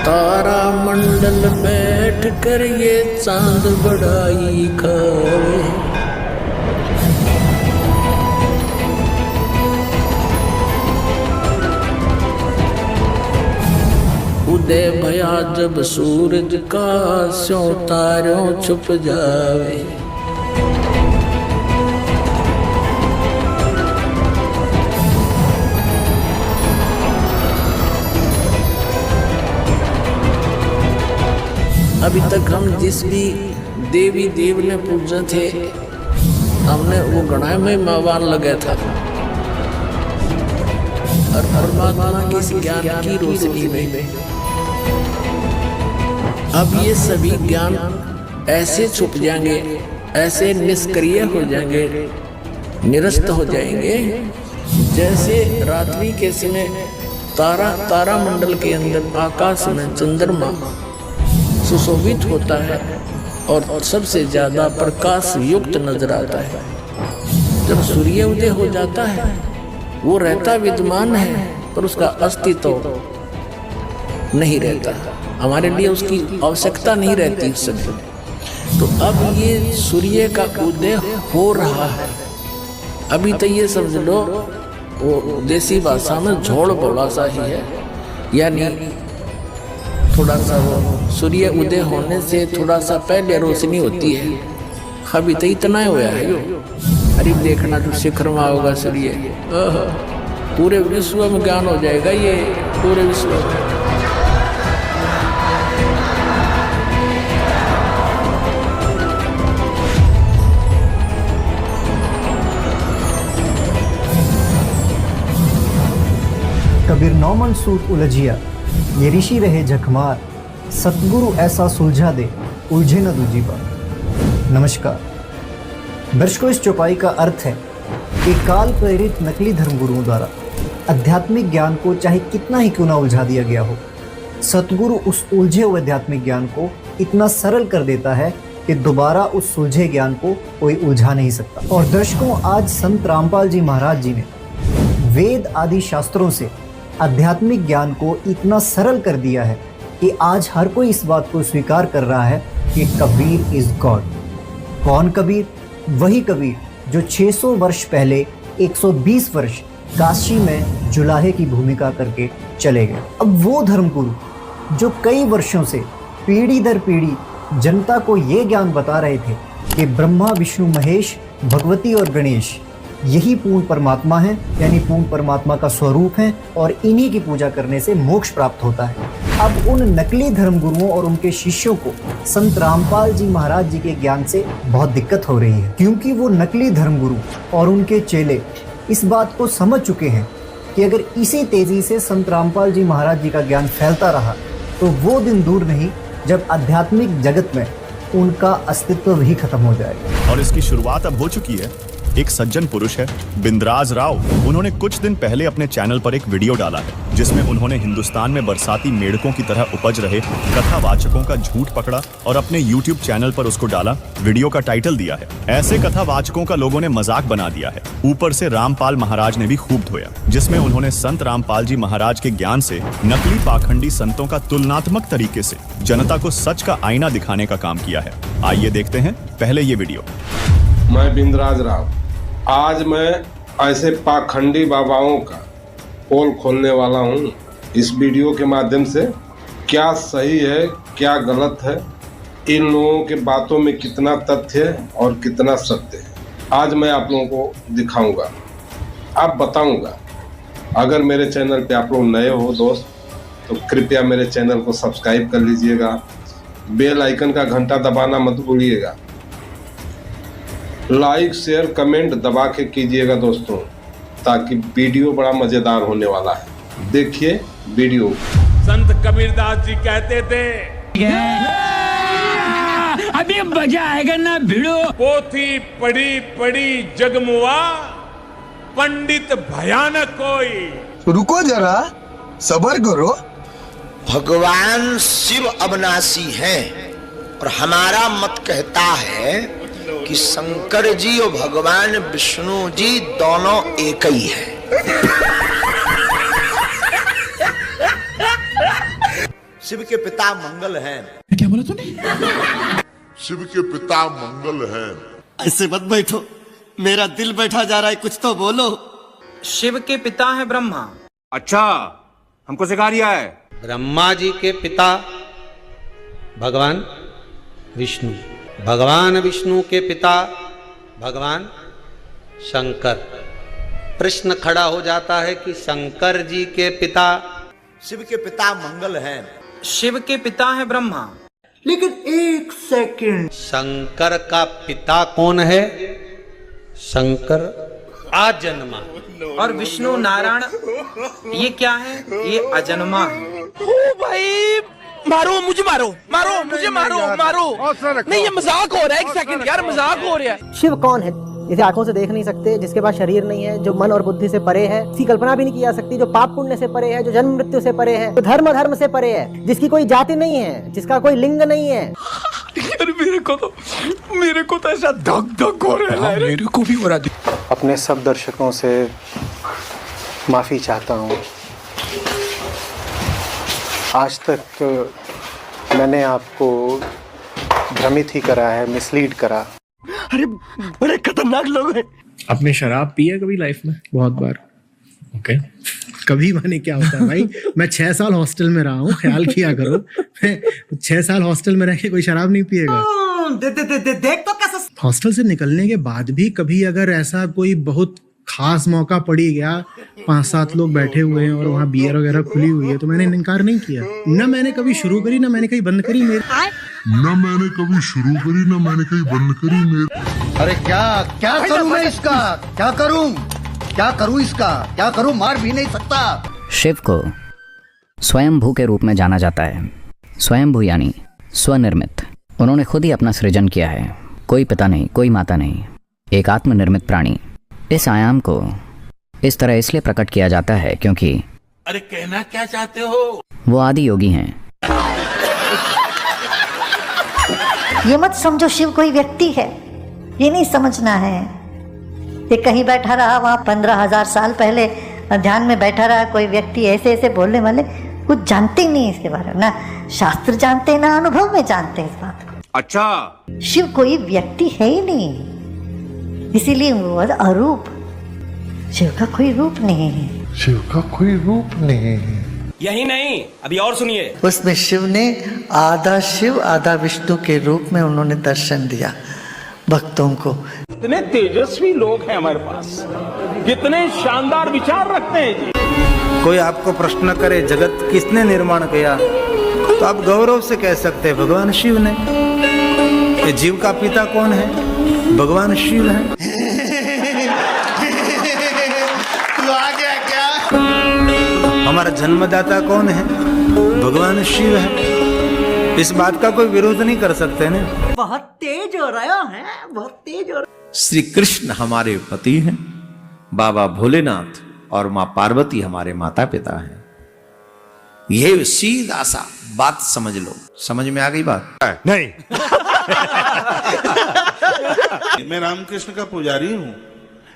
तारा मंडल बैठ कर ये चांद बड़ाई खावे। उदय भया जब सूरज का स्यों तारों छुप जावे। अभी तक हम जिस भी देवी देव ने पूजा थे, हमने वो गणाय में मावान लगा था और परमात्मा के इस ज्ञान की रोशनी में अब ये सभी ज्ञान ऐसे छुप जाएंगे, ऐसे निष्क्रिय हो जाएंगे, निरस्त हो जाएंगे, जैसे रात्रि के समय तारा मंडल के अंदर आकाश में चंद्रमा सुशोभित होता है और सबसे ज्यादा प्रकाश युक्त नजर आता है। जब सूर्य उदय हो जाता है, वो रहता विद्यमान है पर उसका अस्तित्व नहीं रहता, हमारे लिए उसकी आवश्यकता नहीं रहती उस समय। तो अब ये सूर्य का उदय हो रहा है। अभी तो ये समझ लो वो देसी भाषा में झोड़ बोला सा ही है, यानी थोड़ा सा वो सूर्य उदय होने से थोड़ा सा पहले रोशनी होती है। अभी तो इतना हुआ है यो। अरे देखना जो शिखर में होगा सूर्य, पूरे विश्व में ज्ञान हो जाएगा ये, पूरे विश्व में। कबीर नौमन सूत उलझिया, ये ऋषि रहे झकमार, सतगुरु ऐसा सुलझा दे, उलझे न दूजी बार। नमस्कार दर्शकों, इस चौपाई का अर्थ है कि काल प्रेरित नकली धर्मगुरुओं द्वारा आध्यात्मिक ज्ञान को चाहे कितना ही क्यों ना उलझा दिया गया हो, सतगुरु उस उलझे हुए आध्यात्मिक ज्ञान को इतना सरल कर देता है कि दोबारा उस सुलझे ज्ञान को कोई उलझा नहीं सकता। और दर्शकों, आज संत रामपाल जी महाराज जी ने वेद आदि शास्त्रों से आध्यात्मिक ज्ञान को इतना सरल कर दिया है कि आज हर कोई इस बात को स्वीकार कर रहा है कि कबीर इज गॉड। कौन कबीर? वही कबीर जो 600 वर्ष पहले 120 वर्ष काशी में जुलाहे की भूमिका करके चले गए। अब वो धर्मगुरु जो कई वर्षों से पीढ़ी दर पीढ़ी जनता को ये ज्ञान बता रहे थे कि ब्रह्मा विष्णु महेश भगवती और गणेश यही पूर्ण परमात्मा है, यानी पूर्ण परमात्मा का स्वरूप है और इन्हीं की पूजा करने से मोक्ष प्राप्त होता है। अब उन नकली धर्मगुरुओं और उनके शिष्यों को संत रामपाल जी महाराज जी के ज्ञान से बहुत दिक्कत हो रही है, क्योंकि वो नकली धर्मगुरु और उनके चेले इस बात को समझ चुके हैं कि अगर इसी तेजी से संत रामपाल जी महाराज जी का ज्ञान फैलता रहा तो वो दिन दूर नहीं जब आध्यात्मिक जगत में उनका अस्तित्व ही खत्म हो जाएगा। और इसकी शुरुआत अब हो चुकी है। एक सज्जन पुरुष है बिंद्राज राव, उन्होंने कुछ दिन पहले अपने चैनल पर एक वीडियो डाला है जिसमें उन्होंने हिंदुस्तान में बरसाती मेढकों की तरह उपज रहे कथावाचकों का झूठ पकड़ा और अपने यूट्यूब चैनल पर उसको डाला। वीडियो का टाइटल दिया है, ऐसे कथावाचकों का लोगों ने मजाक बना दिया है। ऊपर से रामपाल महाराज ने भी खूब धोया, जिसमें उन्होंने संत रामपाल जी महाराज के ज्ञान से नकली पाखंडी संतों का तुलनात्मक तरीके से जनता को सच का आईना दिखाने का काम किया है। आइए देखते हैं पहले ये वीडियो। मैं बिंद्राज राव, आज मैं ऐसे पाखंडी बाबाओं का पोल खोलने वाला हूँ। इस वीडियो के माध्यम से क्या सही है क्या गलत है, इन लोगों के बातों में कितना तथ्य है और कितना सत्य है, आज मैं आप लोगों को दिखाऊंगा, अब बताऊंगा। अगर मेरे चैनल पे आप लोग नए हो दोस्त, तो कृपया मेरे चैनल को सब्सक्राइब कर लीजिएगा, बेल आइकन का घंटा दबाना मत भूलिएगा, लाइक शेयर कमेंट दबा के कीजिएगा दोस्तों, ताकि वीडियो बड़ा मजेदार होने वाला है। देखिए वीडियो। संत कबीरदास जी कहते थे, अभी मजा आएगा ना भिड़ो। पोथी पढ़ी पढ़ी जगमुआ, पंडित भयानक कोई। रुको जरा, सब्र करो। भगवान शिव अविनाशी हैं और हमारा मत कहता है कि शंकर जी और भगवान विष्णु जी दोनों एक ही हैं। शिव के पिता मंगल हैं। क्या बोला तूने? शिव के पिता मंगल हैं। ऐसे मत बैठो, मेरा दिल बैठा जा रहा है, कुछ तो बोलो। शिव के पिता है ब्रह्मा। अच्छा, हमको सिखा रिया है। ब्रह्मा जी के पिता भगवान विष्णु, भगवान विष्णु के पिता भगवान शंकर। प्रश्न खड़ा हो जाता है कि शंकर जी के पिता, शिव के पिता मंगल हैं। शिव के पिता है ब्रह्मा, लेकिन एक सेकंड, शंकर का पिता कौन है? शंकर आजन्मा। और विष्णु नारायण ये क्या है? ये अजन्मा है। ओ भाई, मारो मुझे, मारो मारो मुझे, मारो मारो। नहीं, ये मजाक हो रहा है। एक सेकंड यार, मजाक हो रहा है। शिव कौन है? जिसे आंखों से देख नहीं सकते, जिसके पास शरीर नहीं है, जो मन और बुद्धि से परे है, इसकी कल्पना भी नहीं की जा सकती, जो पाप पुण्य से परे है, जो जन्म मृत्यु से परे है, जो धर्म से परे है, जिसकी कोई जाति नहीं है, जिसका कोई लिंग नहीं है। यार मेरे को तो ऐसा धक धक हो रहा है। मेरे को भी हो रहा है। अपने सब दर्शकों से माफ़ी चाहता हूँ। आज तक मैंने आपको भ्रमित ही करा है, मिसलीड करा। अरे बड़े खतरनाक लोग हैं। आपने शराब पी है कभी लाइफ में? बहुत बार। ओके कभी माने क्या होता है भाई, मैं 6 साल हॉस्टल में रहा हूँ, ख्याल किया करो। मैं 6 साल हॉस्टल में रह के कोई शराब नहीं पिएगा। देख तो कैसा। हॉस्टल से निकलने के बाद भी कभी अगर ऐसा कोई बहुत खास मौका पड़ी गया, 5-7 लोग बैठे हुए हैं और वहाँ बियर वगैरह खुली हुई है, तो मैंने इनकार नहीं किया। न मैंने कभी शुरू करी, न मैंने कहीं बंद करी। अरे क्या करूं मैं इसका? क्या करूं इसका? क्या करूं? मार भी नहीं सकता। शिव को स्वयंभू के रूप में जाना जाता है। स्वयंभू यानी स्वनिर्मित। उन्होंने खुद ही अपना सृजन किया है। कोई पिता नहीं, कोई माता नहीं, एक आत्मनिर्मित प्राणी। इस आयाम को इस तरह इसलिए प्रकट किया जाता है क्योंकि अरे कहना क्या चाहते हो? वो आदि योगी हैं। ये मत समझो शिव कोई व्यक्ति है, ये नहीं समझना है। ये कहीं बैठा रहा, वहाँ 15,000 साल पहले ध्यान में बैठा रहा कोई व्यक्ति, ऐसे बोलने वाले कुछ जानते ही नहीं इसके बारे में, ना शास्त्र जानते ना अनुभव में जानते इस बात को। अच्छा, शिव कोई व्यक्ति है ही नहीं, इसीलिए वो अरूप। शिव का कोई रूप नहीं है। शिव का कोई रूप नहीं है। यही नहीं, अभी और सुनिए। उसमें शिव ने आधा शिव आधा विष्णु के रूप में उन्होंने दर्शन दिया भक्तों को। कितने तेजस्वी लोग हैं हमारे पास, कितने शानदार विचार रखते हैं जी। कोई आपको प्रश्न करे जगत किसने निर्माण किया, तो आप गौरव से कह सकते हैं भगवान शिव ने। ये जीव का पिता कौन है? भगवान शिव है। तू आ गया क्या? हमारा जन्मदाता कौन है? भगवान शिव है। इस बात का कोई विरोध नहीं कर सकते ना। बहुत तेज हो रहा है, बहुत तेज हो रहा। श्री कृष्ण हमारे पति हैं, बाबा भोलेनाथ और माँ पार्वती हमारे माता पिता हैं। ये सीधा सा बात समझ लो। समझ में आ गई बात? नहीं। मैं रामकृष्ण का पुजारी हूँ,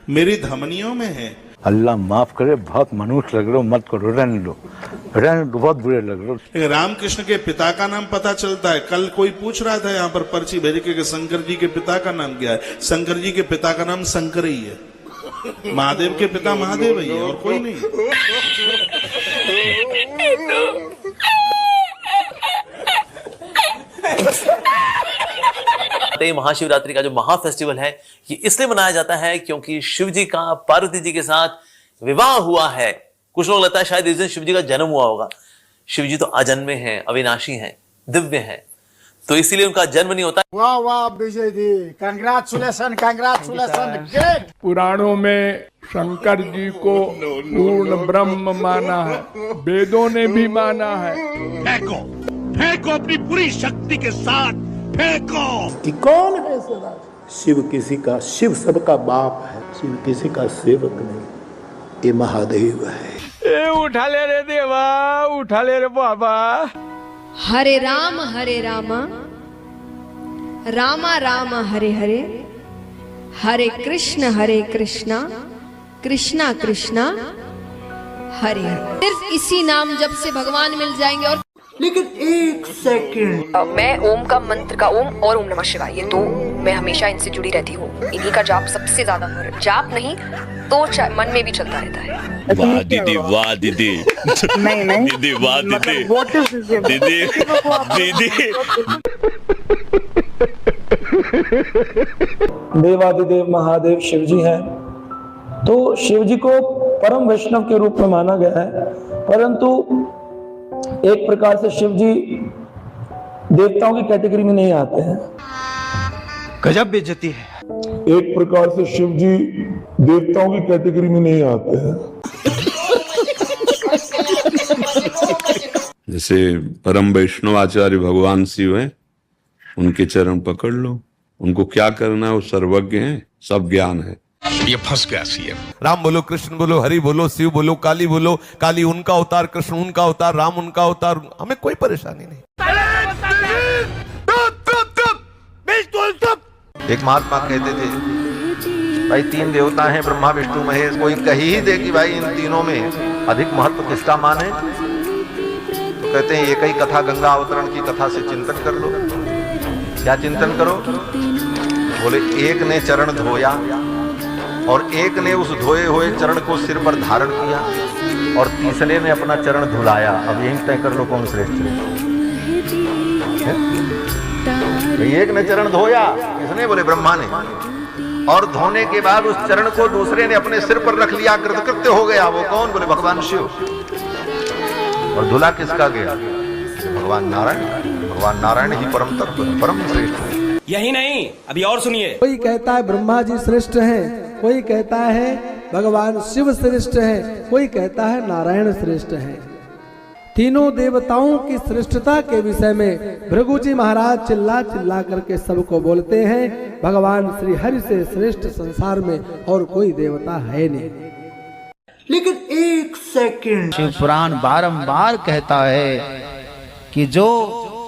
मेरी धमनियों में है। अल्लाह माफ करे, बहुत मनुष्य लग रहे हो, मत करो, रहने दो, बहुत बुरे लग रहे हो। रामकृष्ण के पिता का नाम पता चलता है। कल कोई पूछ रहा था यहाँ पर पर्ची भेज के शंकर जी के पिता का नाम क्या है? शंकर जी के पिता का नाम शंकर ही है। महादेव के पिता महादेव ही है, और कोई नहीं। महाशिवरात्रि का जो महा फेस्टिवल है, ये इसलिए मनाया जाता है क्योंकि शिव जी का पार्वती जी के साथ विवाह हुआ है। कुछ लोग लगता है शायद इस दिन शिव जी का जन्म हुआ होगा। शिव जी तो अजन्मे हैं, अविनाशी हैं, दिव्य हैं, तो इसीलिए उनका जन्म नहीं होता। वाह वाह विजय जी, कांग्रेचुलेशन, कांग्रेचुलेशन। पुराणों में शंकर जी को पूर्ण ब्रह्म माना है, वेदों ने भी माना है। फेंको, फेंको अपनी पूरी शक्ति के साथ फेंको। कि कौन है सदा? शिव किसी का, शिव सबका बाप है, शिव किसी का सेवक नहीं, ये महादेव है। ए उठा ले रे देवा, उठा ले रे बाबा। हरे राम रामा राम हरे हरे, हरे कृष्णा कृष्णा कृष्णा हरे हरे। सिर्फ इसी नाम जप से भगवान मिल जाएंगे। और लेकिन एक सेकंड, मैं ओम का मंत्र का ओम और ओम नमः शिवाय, ये तो मैं हमेशा इनसे जुड़ी रहती हूँ। इन्हीं का जाप सबसे ज्यादा हो रहा है। जाप नहीं तो मन में भी चलता रहता है। वाह दीदी, वाह दीदी, नहीं दीदी, वाह दीदी, दीदी, दीदी। देवादिदेव महादेव शिव जी हैं। तो शिव जी को परम वैष्णव के रूप में माना गया है, परंतु एक प्रकार से शिव जी देवताओं की कैटेगरी में नहीं आते हैं। गजब बेइज्जती है। एक प्रकार से शिव जी देवताओं की कैटेगरी में नहीं आते हैं। जैसे परम वैष्णव आचार्य भगवान शिव हैं, उनके चरण पकड़ लो, उनको क्या करना है वो सर्वज्ञ हैं, सब ज्ञान है। ये फंस गया सीएम। राम बोलो, कृष्ण बोलो, हरि बोलो, शिव बोलो, काली बोलो, काली उनका अवतार, कृष्ण उनका अवतार, राम उनका अवतार, हमें कोई परेशानी नहीं। एक महात्मा कहते थे भाई तीन देवता हैं ब्रह्मा विष्णु महेश, कोई कही ही दे कि भाई इन तीनों में अधिक महत्व किसका माने, तो कहते हैं एक ही कथा गंगा अवतरण की कथा से चिंतन कर लो। क्या चिंतन करो? बोले एक ने चरण धोया और एक ने उस धोए हुए चरण को सिर पर धारण किया और तीसरे ने अपना चरण धुलाया। अब यही तय कर लो कौन श्रेष्ठ है। एक ने चरण धोया, किसने? बोले ब्रह्मा ने, और धोने के बाद उस चरण को दूसरे ने अपने सिर पर रख लिया, कृतकृत्य हो गया। वो कौन? बोले भगवान शिव। और धुला किसका गया? भगवान नारायण। भगवान नारायण ही परम तत्व, परम श्रेष्ठ है। यही नहीं, अभी और सुनिए। कोई कहता है ब्रह्मा जी श्रेष्ठ हैं, कोई कहता है भगवान शिव श्रेष्ठ हैं, कोई कहता है नारायण श्रेष्ठ हैं। तीनों देवताओं की श्रेष्ठता के विषय में भृगु जी महाराज चिल्ला चिल्ला करके सबको बोलते हैं, भगवान श्री हरि से श्रेष्ठ संसार में और कोई देवता है नहीं। लेकिन एक सेकंड, शिव पुराण बारंबार कहता है कि जो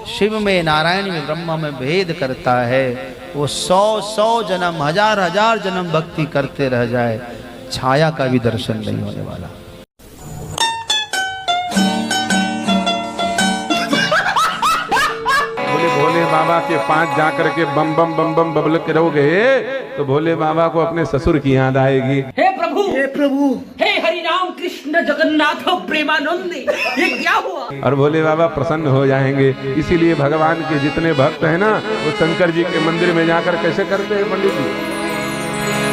शिव में नारायण में ब्रह्मा में भेद करता है वो 100 जन्म, हजार जन्म भक्ति करते रह जाए, छाया का भी दर्शन नहीं होने वाला। भोले बाबा के पास जाकर के बम बम बम बम बबल के रहोगे तो भोले बाबा को अपने ससुर की याद आएगी। हे प्रभु, हे प्रभु, हे हरि राम कृष्ण जगन्नाथ प्रेमानंद, ये क्या हुआ? और भोले बाबा प्रसन्न हो जाएंगे। इसीलिए भगवान के जितने भक्त हैं ना, वो शंकर जी के मंदिर में जाकर कैसे करते हैं पंडित जी?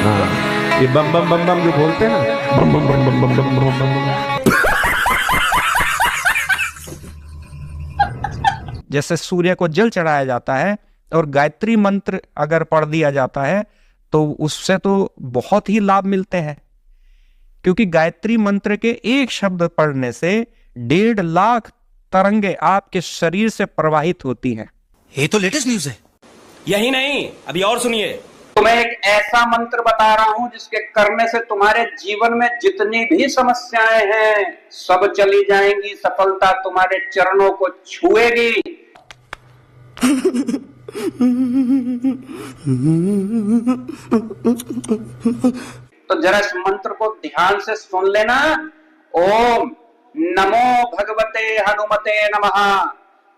हाँ, ये बम बम बम बम जो बोलते हैं ना, बम बम बम बम बम बम बम बम। जैसे सूर्य को जल चढ़ाया जाता है और गायत्री मंत्र अगर पढ़ दिया जाता है तो उससे तो बहुत ही लाभ मिलते हैं, क्योंकि गायत्री मंत्र के एक शब्द पढ़ने से 1.5 लाख तरंगे आपके शरीर से प्रवाहित होती हैं। ये तो लेटेस्ट न्यूज़ है। यही नहीं, अभी और सुनिए। तो मैं एक ऐसा मंत्र बता रहा हूं जिसके करने से तुम्हारे जीवन में जितनी भी समस्याएं हैं सब चली जाएंगी, सफलता तुम्हारे चरणों को छुएगी। तो जरा इस मंत्र को ध्यान से सुन लेना। ओम नमो भगवते हनुमते नमः।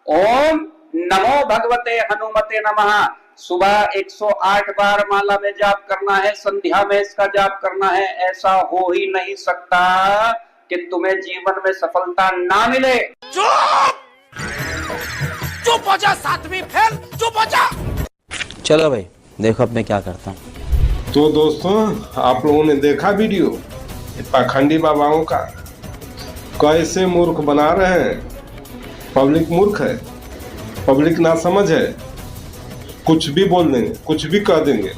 ओम नमो भगवते हनुमते नमः। सुबह 108 बार माला में जाप करना है, संध्या में इसका जाप करना है। ऐसा हो ही नहीं सकता कि तुम्हें जीवन में सफलता ना मिले। चुप हो जा, सातवीं फेल, चुप हो जा। चलो भाई देखो अब मैं क्या करता हूँ। तो दोस्तों, आप लोगों ने देखा वीडियो पाखंडी बाबाओं का, कैसे मूर्ख बना रहे हैं। पब्लिक मूर्ख है, पब्लिक ना समझ है, कुछ भी बोल देंगे, कुछ भी कह देंगे।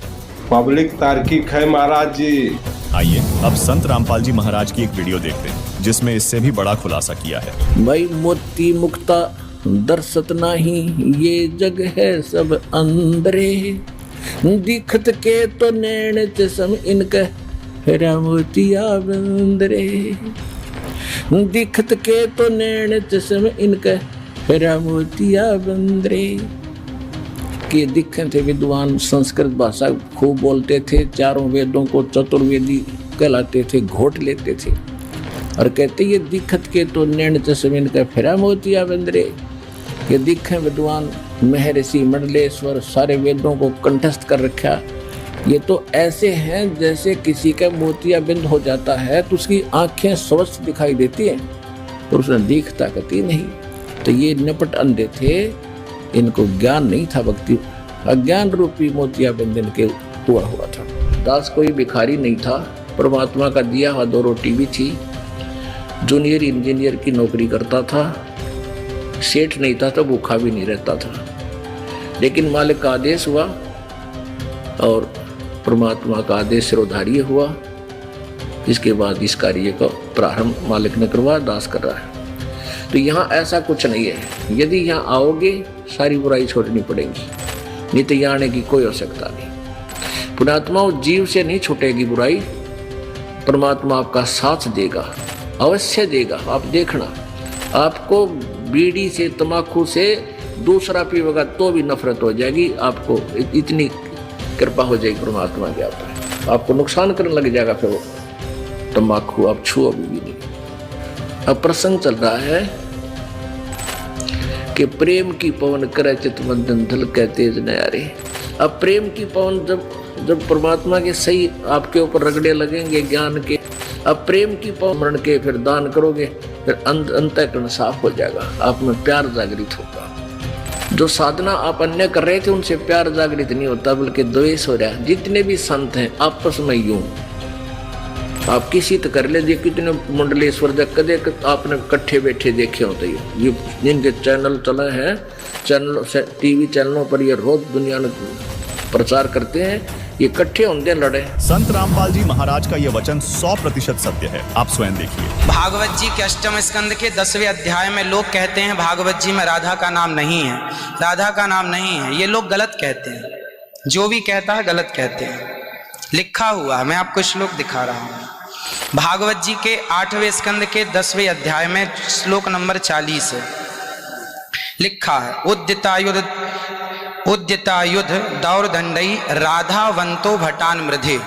पब्लिक तार्किक है महाराज जी। आइए अब संत रामपाल जी महाराज की एक वीडियो देखते हैं जिसमें इससे भी बड़ा खुलासा किया है। भाई मोती मुक्ता दर्शत नाही, ये जग है सब अंदरे, दिखत के तो नैन चसम इनका मोतिया बंदरे, दिखत के तो नैन चसम इनका मोतिया बंदरे। के दिखे थे विद्वान, संस्कृत भाषा खूब बोलते थे, चारों वेदों को चतुर्वेदी कहलाते थे, घोट लेते थे। और कहते ये दिखत के तो नैन तस्वीन का फिरा मोतिया बंदरे, ये दिखे विद्वान महर्षि मंडलेश्वर सारे वेदों को कंठस्थ कर रखा। ये तो ऐसे हैं जैसे किसी का मोतिया बिंद हो जाता है तो उसकी आंखें स्वस्थ दिखाई देती हैं और उसने दिखता कती नहीं। तो ये निपट अंधे थे, इनको ज्ञान नहीं था, भक्ति अज्ञान रूपी मोतिया बिंद इनके हुआ था। दास कोई भिखारी नहीं था, परमात्मा का दिया हुआ 2 रोटी भी थी। जूनियर इंजीनियर की नौकरी करता था, सेठ नहीं था तो भूखा भी नहीं रहता था। लेकिन मालिक का आदेश हुआ और परमात्मा का आदेश सिरोधार्य हुआ। इसके बाद इस कार्य का प्रारंभ मालिक ने करवा, दास कर रहा है। तो यहाँ ऐसा कुछ नहीं है। यदि यहाँ आओगे सारी बुराई छोड़नी पड़ेगी, नहीं तो यहाँ आने की कोई आवश्यकता नहीं। पुण्यात्मा जीव से नहीं छूटेगी बुराई, परमात्मा आपका साथ देगा, अवश्य देगा। आप देखना, आपको बीड़ी से तंबाकू से दूसरा पीवेगा तो भी नफरत हो जाएगी, आपको इतनी कृपा हो जाएगी परमात्मा की। आपको नुकसान करने लग जाएगा फिर वो तंबाकू, आप छुओ भी नहीं। अब प्रसंग चल रहा है कि प्रेम की पवन करे चितमंदन धल कहते नयारे। अब प्रेम की पवन जब परमात्मा के सही आपके ऊपर रगड़े लगेंगे ज्ञान के, अब प्रेम की पवन के फिर दान करोगे, फिर अंतःकरण साफ हो जाएगा, आप में प्यार जागृत होगा। जो साधना आप अन्य कर रहे थे उनसे प्यार जागृत नहीं होता, बल्कि द्वेष हो रहा है। जितने भी संत हैं आपस में यूं, आप किसी तो कर ले, कितने मंडलेश्वर कदे आपने इकट्ठे बैठे देखे होते। ये जिनके चैनल चले हैं, चैनल टीवी चैनलों पर ये रोज दुनिया में प्रचार करते हैं, ये इकट्ठे होंगे लड़े। संत रामपाल जी महाराज का ये वचन 100% सत्य है, आप स्वयं देखिए। भागवत जी के 8वें स्कंद के 10वें अध्याय में लोग कहते हैं भागवत जी में राधा का नाम नहीं है, राधा का नाम नहीं है। ये लोग गलत कहते हैं, जो भी कहता है गलत कहते हैं। लिखा हुआ है, मैं आपको श्लोक दिखा रहा हूँ। भागवत जी के 8वें स्कंद के 10वें अध्याय में श्लोक नंबर 40 है, लिखा है उद्यतायुध दौरदंडई राधावंतो भटान मृधे।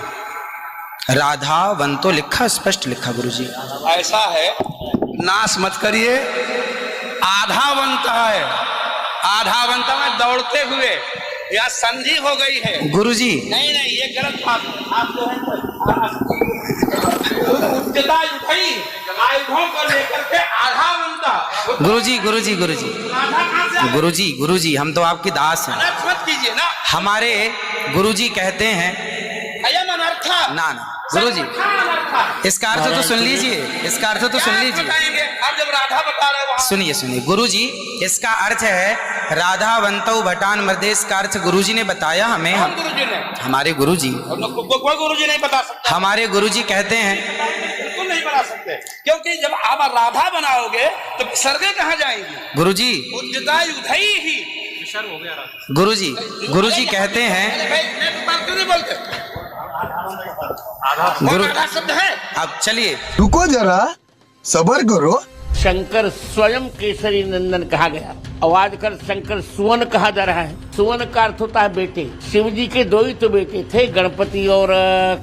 राधावंतो लिखा, स्पष्ट लिखा गुरुजी। ऐसा है, नाश मत करिए। आधावंत है, आधावंत में दौड़ते हुए या संधि हो गई है गुरुजी। नहीं नहीं, ये गलत बात है। आप जो है आयुधों को लेकर के आधावंत। गुरुजी गुरुजी गुरुजी गुरुजी गुरुजी, हम तो आपकी दास हैं, मत कीजिए ना। हमारे गुरुजी कहते हैं ना ना गुरुजी, इसका अर्थ तो सुन लीजिए, इसका अर्थ तो सुन लीजिए। आप जब राधा बता रहे हो, सुनिए सुनिए गुरुजी, इसका अर्थ है राधावंतो भटान मृदेश का अर्थ गुरुजी ने बताया हमें। गुरुजी ने, हमारे गुरुजी, कोई गुरुजी नहीं बता सकता। हमारे गुरुजी कहते हैं बिल्कुल नहीं बना सकते, क्योंकि जब आप राधा बनाओगे तो सर्गे कहाँ जाएंगी गुरुजी? ही गुरुजी, गुरुजी कहते हैं गुरु शब्द है। अब चलिए रुको जरा, सबर करो। शंकर स्वयं केसरी नंदन कहा गया, आवाज कर शंकर सुवन कहा जा रहा है। सुवन का अर्थ होता है बेटे। शिव जी के 2 ही तो बेटे थे, गणपति और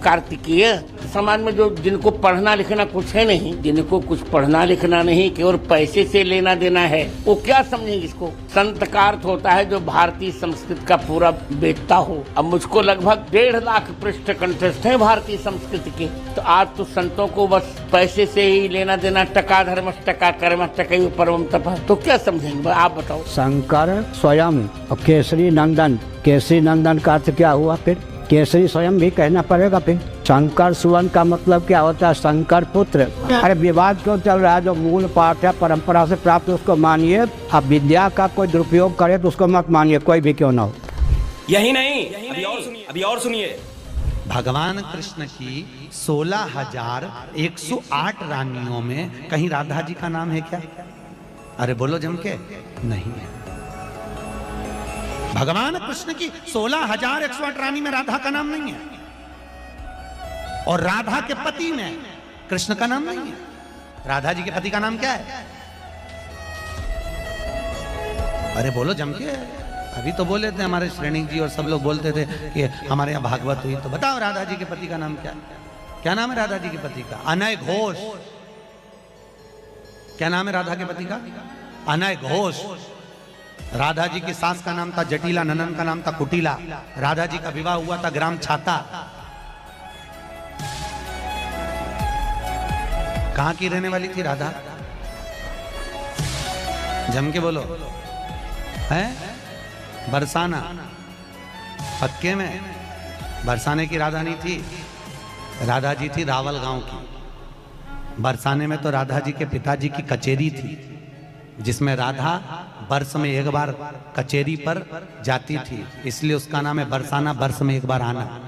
कार्तिकेय। समाज में जो जिनको पढ़ना लिखना कुछ है नहीं, जिनको कुछ पढ़ना लिखना नहीं, केवल पैसे से लेना देना है, वो क्या समझेंगे इसको? संत का अर्थ होता है जो भारतीय संस्कृत का पूरा बेचता हो। अब मुझको लगभग 1.5 लाख पृष्ठ कंठस्थ है भारतीय संस्कृति के। तो आज तो संतों को बस पैसे से ही लेना देना, टका धर्म टका कर्म टका परम तप। तो क्या समझेंगे आप बताओ? शंकर स्वयं और केसरी नंदन, केसरी नंदन का अर्थ क्या हुआ? फिर केसरी स्वयं भी कहना पड़ेगा। फिर शंकर सुवन का मतलब क्या होता है? शंकर पुत्र। अरे विवाद क्यों चल रहा है? जो मूल पाठ है परंपरा से प्राप्त उसको मानिए। अब विद्या का कोई दुरुपयोग करे तो उसको मत मानिए, कोई भी क्यों ना हो। यही नहीं, अभी और सुनिए। भगवान कृष्ण की 16,108 रानियों में कहीं राधा जी का नाम है क्या? अरे बोलो जम के, नहीं है। भगवान कृष्ण की 16,108 रानी में राधा का नाम नहीं है, और राधा के पति में कृष्ण का नाम नहीं है। राधा जी के पति का नाम क्या है? अरे बोलो जम के। अभी तो बोले थे हमारे श्रेणी जी और सब लोग बोलते थे कि हमारे यहाँ भागवत हुई, तो बताओ राधा जी के पति का नाम क्या है? क्या नाम है राधा जी के पति का? अनय घोष। क्या नाम है राधा के पति का? अनय घोष। राधा जी की सास का नाम था जटिला, ननन का नाम था कुटिला। राधा जी का विवाह हुआ था ग्राम छाता। कहां की रहने वाली थी राधा? जम के बोलो। है बरसाना। पक्के में बरसाने की राधा नहीं थी, राधा जी थी रावल गांव की। बरसाने में तो राधा जी के पिताजी की कचेरी थी, जिसमें राधा वर्ष में एक बार कचेरी पर जाती थी, इसलिए उसका नाम है बरसाना, वर्ष में एक बार आना,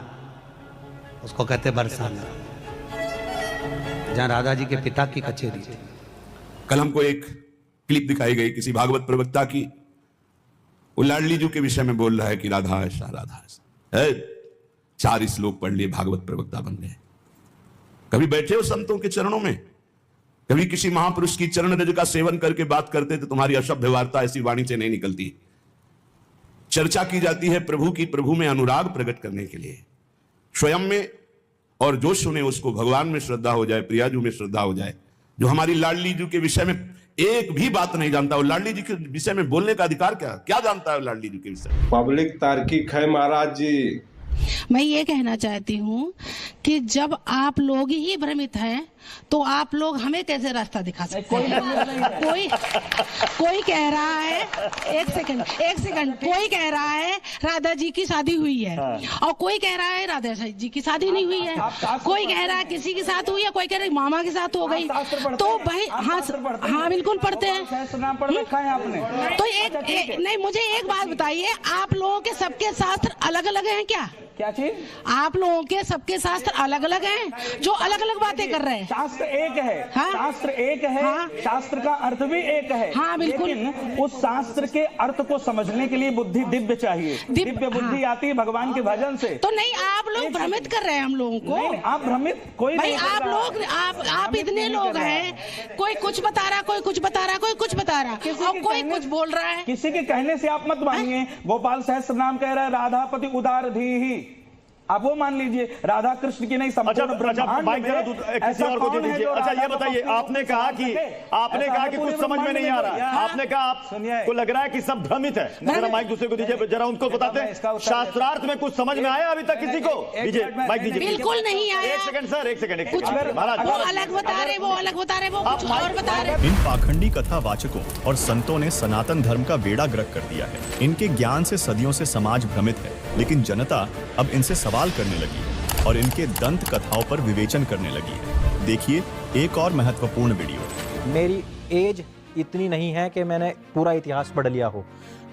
उसको कहते बरसाना, जहां राधा जी के पिता की कचेरी थी। कल हमको एक क्लिप दिखाई गई किसी भागवत प्रवक्ता की, वो लाडली जी के विषय में बोल रहा है कि राधा ऐसा राधा ऐसा। 4 श्लोक पढ़ लिए, भागवत प्रवक्ता बन गए। कभी बैठे हो संतों के चरणों में? कभी किसी महापुरुष की चरण रज का सेवन करके बात करते तो तुम्हारी अशुद्ध वार्ता ऐसी वाणी से नहीं निकलती। चर्चा की जाती है प्रभु की, प्रभु में अनुराग प्रकट करने के लिए, स्वयं में, और जो सुने उसको भगवान में श्रद्धा हो जाए, प्रियाजू में श्रद्धा हो जाए। जो हमारी लाडली जी के विषय में एक भी बात नहीं जानता, वो लाडली जी के विषय में बोलने का अधिकार क्या जानता है लाडली जी के विषय में? पब्लिक तार्किक है महाराज जी। मैं ये कहना चाहती हूँ कि जब आप लोग ही भ्रमित हैं तो आप लोग हमें कैसे रास्ता दिखा सकते हैं? कोई कह रहा है, एक सेकंड, कोई कह रहा है राधा जी की शादी हुई है, और कोई कह रहा है राधा जी की शादी नहीं हुई है, कोई कह रहा है किसी के साथ हुई है, कोई कह रहा है मामा के साथ हो गई। तो भाई हाँ बिल्कुल पढ़ते हैं। तो एक नहीं, मुझे एक बात बताइए, आप लोगों के सबके शास्त्र अलग अलग हैं क्या? क्या चीज? आप लोगों के सबके शास्त्र अलग अलग हैं, जो अलग अलग बातें कर रहे हैं। शास्त्र एक है। हाँ? शास्त्र एक है। हाँ? शास्त्र का अर्थ भी एक है। हाँ बिल्कुल। लेकिन उस शास्त्र के अर्थ को समझने के लिए बुद्धि दिव्य चाहिए। दिव्य बुद्धि आती है भगवान के भजन से। तो नहीं, आप लोग भ्रमित कर रहे हैं हम लोगों को। नहीं, आप भ्रमित कोई भाई, नहीं। आप लोग आप इतने लोग हैं, कोई कुछ बता रहा, कोई कुछ बता रहा, कोई कुछ बता रहा, और कोई कुछ बोल रहा है। किसी के कहने से आप मत मानिए। गोपाल सहस्त्र नाम कह रहा है राधापति उदार धी ही, आप वो मान लीजिए। राधा कृष्ण की नहीं, संपूर्ण ब्रह्मांड में किसी और को दे दीजिए। अच्छा ये बताइए, आपने कहा कि कुछ समझ में नहीं आ रहा है, आपने कहा आपको लग रहा है कि सब भ्रमित है। जरा माइक दूसरे को दीजिए, जरा उनको बताते हैं शास्त्रार्थ में कुछ समझ में आया अभी तक किसी को? दीजिए माइक दीजिए। बिल्कुल नहीं आया। एक सेकंड सर, एक सेकंड। वो अलग बता रहे, वो अलग बता रहे, वो कुछ और बता रहे। इन पाखंडी कथावाचकों और संतों ने सनातन धर्म का बेड़ा गर्क कर दिया है। इनके ज्ञान से सदियों से समाज भ्रमित है, लेकिन जनता अब इनसे सवाल करने लगी है और इनके दंत कथाओं पर विवेचन करने लगी है। देखिए एक और महत्वपूर्ण वीडियो। मेरी एज इतनी नहीं है कि मैंने पूरा इतिहास पढ़ लिया हो,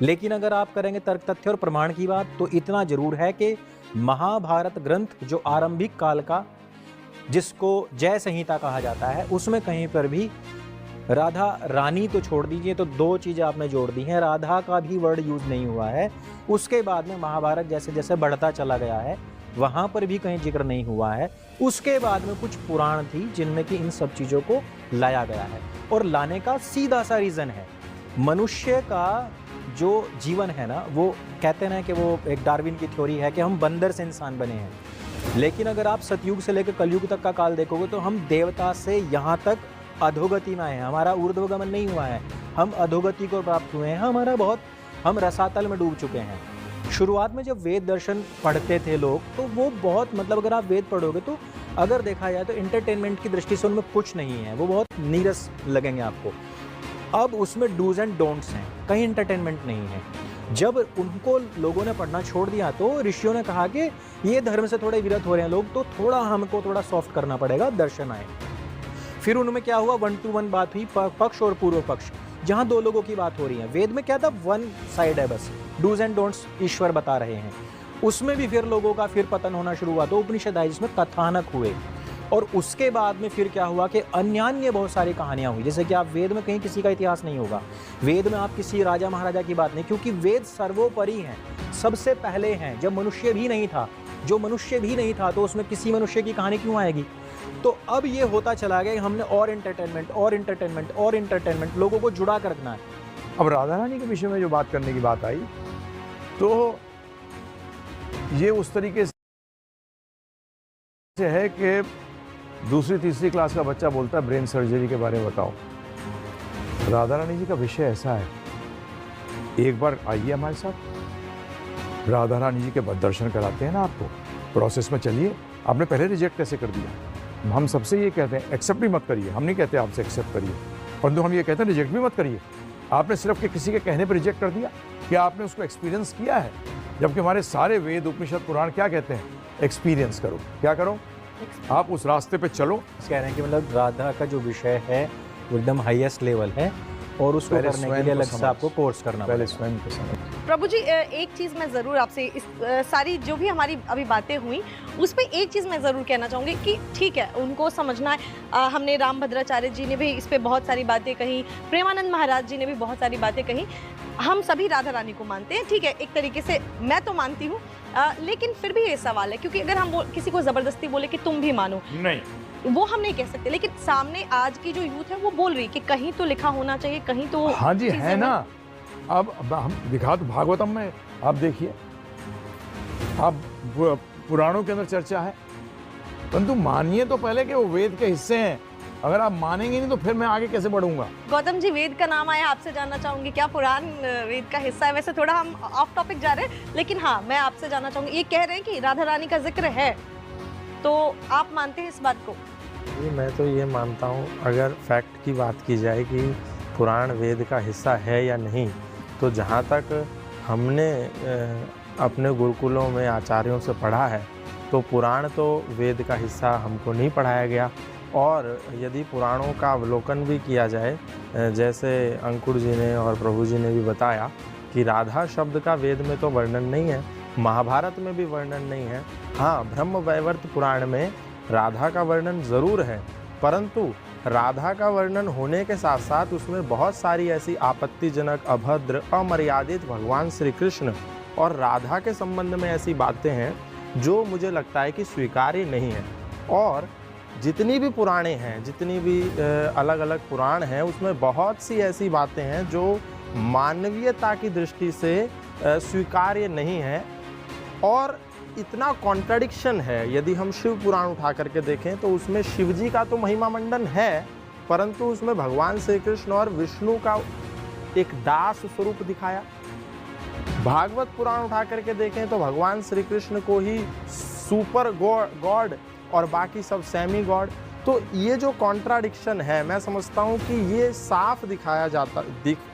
लेकिन अगर आप करेंगे तर्क तथ्य और प्रमाण की बात, तो इतना जरूर है कि महाभारत ग्रंथ जो आरंभिक काल का, जिसको जय संहिता कहा जाता है, उसमें कहीं पर भी राधा रानी तो छोड़ दीजिए, तो 2 चीज़ें आपने जोड़ दी हैं, राधा का भी वर्ड यूज नहीं हुआ है। उसके बाद में महाभारत जैसे जैसे बढ़ता चला गया है, वहाँ पर भी कहीं जिक्र नहीं हुआ है। उसके बाद में कुछ पुराण थी जिनमें कि इन सब चीज़ों को लाया गया है, और लाने का सीधा सा रीज़न है, मनुष्य का जो जीवन है ना, वो कहते हैं ना कि वो एक डार्विन की थ्योरी है कि हम बंदर से इंसान बने हैं, लेकिन अगर आप सतयुग से लेकर कलयुग तक का काल देखोगे तो हम देवता से यहाँ तक अधोगति में हैं। हमारा ऊर्ध्वगमन नहीं हुआ है, हम अधोगति को प्राप्त हुए हैं। हम रसातल में डूब चुके हैं। शुरुआत में जब वेद दर्शन पढ़ते थे लोग, तो वो बहुत, मतलब अगर आप वेद पढ़ोगे तो अगर देखा जाए तो एंटरटेनमेंट की दृष्टि से उनमें कुछ नहीं है, वो बहुत नीरस लगेंगे आपको। अब उसमें डूज एंड डोंट्स हैं, कहीं एंटरटेनमेंट नहीं है। जब उनको लोगों ने पढ़ना छोड़ दिया तो ऋषियों ने कहा कि ये धर्म से थोड़े विरत हो रहे हैं लोग, तो थोड़ा हमको थोड़ा सॉफ्ट करना पड़ेगा, दर्शन आए। फिर उनमें क्या हुआ, 1 to 1 बात हुई, पक्ष और पूर्व पक्ष, जहां 2 लोगों की बात हो रही है। वेद में क्या था, 1 साइड है बस, डूज एंड डोंट्स ईश्वर बता रहे हैं। उसमें भी फिर लोगों का फिर पतन होना शुरू हुआ, तो उपनिषद आई जिसमें कथानक हुए, और उसके बाद में फिर क्या हुआ कि अन्य बहुत सारी कहानियां हुई। जैसे कि आप वेद में कहीं किसी का इतिहास नहीं होगा, वेद में आप किसी राजा महाराजा की बात नहीं, क्योंकि वेद सर्वोपरि हैं, सबसे पहले हैं। जब मनुष्य भी नहीं था, जो मनुष्य भी नहीं था, तो उसमें किसी मनुष्य की कहानी क्यों आएगी? तो अब ये होता चला गया, हमने और एंटरटेनमेंट लोगों को जुड़ा कर रखना है। अब राधा रानी के विषय में जो बात करने की बात आई, तो ये उस तरीके से है कि दूसरी तीसरी क्लास का बच्चा बोलता है ब्रेन सर्जरी के बारे में बताओ। राधा रानी जी का विषय ऐसा है, एक बार आइए हमारे साथ, राधा रानी जी के दर्शन कराते हैं ना आपको, प्रोसेस में चलिए। आपने पहले रिजेक्ट कैसे कर दिया? हम सबसे ये कहते हैं एक्सेप्ट भी मत करिए, हम नहीं कहते आपसे एक्सेप्ट करिए, परंतु हम ये कहते हैं रिजेक्ट भी मत करिए। आपने सिर्फ के किसी के कहने पर रिजेक्ट कर दिया, क्या आपने उसको एक्सपीरियंस किया है? जबकि हमारे सारे वेद उपनिषद पुराण क्या कहते हैं? एक्सपीरियंस करो। क्या करो? आप उस रास्ते पे चलो। कह रहे हैं कि मतलब राधा का जो विषय है वो एकदम हाईएस्ट लेवल है और उसको करने के लिए अलग से आपको कोर्स करना पहले स्वयं को समझ। प्रभु जी एक चीज़ मैं ज़रूर आपसे इस सारी जो भी हमारी अभी बातें हुई उस पर एक चीज़ मैं ज़रूर कहना चाहूँगी कि ठीक है उनको समझना है। हमने रामभद्राचार्य जी ने भी इस पर बहुत सारी बातें कही, प्रेमानंद महाराज जी ने भी बहुत सारी बातें कही। हम सभी राधा रानी को मानते हैं, ठीक है, एक तरीके से मैं तो मानती हूँ, लेकिन फिर भी ये सवाल है क्योंकि अगर हम किसी को ज़बरदस्ती बोले कि तुम भी मानो, नहीं, वो हम नहीं कह सकते। लेकिन सामने आज की जो यूथ है वो बोल रही कि कहीं तो लिखा होना चाहिए, कहीं तो हाँ जी है ना। अब हम दिखा तो भागवतम में आप देखिए, आप पुराणों के अंदर चर्चा है, परंतु मानिए तो पहले कि वो वेद के हिस्से हैं। अगर आप मानेंगे नहीं तो फिर मैं आगे कैसे बढ़ूंगा? गौतम जी वेद का नाम आया, आपसे जानना चाहूंगी क्या पुराण वेद का हिस्सा है? वैसे थोड़ा हम ऑफ टॉपिक जा रहे हैं, लेकिन हाँ मैं आपसे जानना चाहूंगी, ये कह रहे हैं कि राधा रानी का जिक्र है, तो आप मानते हैं इस बात को? मैं तो ये मानता हूँ, अगर फैक्ट की बात की जाए कि पुराण वेद का हिस्सा है या नहीं, तो जहाँ तक हमने अपने गुरुकुलों में आचार्यों से पढ़ा है तो पुराण तो वेद का हिस्सा हमको नहीं पढ़ाया गया। और यदि पुराणों का अवलोकन भी किया जाए, जैसे अंकुर जी ने और प्रभु जी ने भी बताया कि राधा शब्द का वेद में तो वर्णन नहीं है, महाभारत में भी वर्णन नहीं है। हाँ, ब्रह्म वैवर्त पुराण में राधा का वर्णन ज़रूर है, परंतु राधा का वर्णन होने के साथ साथ उसमें बहुत सारी ऐसी आपत्तिजनक, अभद्र, अमर्यादित भगवान श्री कृष्ण और राधा के संबंध में ऐसी बातें हैं जो मुझे लगता है कि स्वीकार्य नहीं है। और जितनी भी पुराणे हैं, जितनी भी अलग अलग पुराण हैं, उसमें बहुत सी ऐसी बातें हैं जो मानवीयता की दृष्टि से स्वीकार्य नहीं है और इतना कॉन्ट्रडिक्शन है। यदि हम शिव पुराण उठा करके देखें तो उसमें शिव जी का तो महिमा मंडन है, परंतु उसमें भगवान श्री कृष्ण और विष्णु का एक दास स्वरूप दिखाया। भागवत पुराण उठा करके देखें तो भगवान श्री कृष्ण को ही सुपर गॉड और बाकी सब सेमी गॉड। तो ये जो कॉन्ट्राडिक्शन है, मैं समझता हूँ कि ये साफ दिखाया जाता,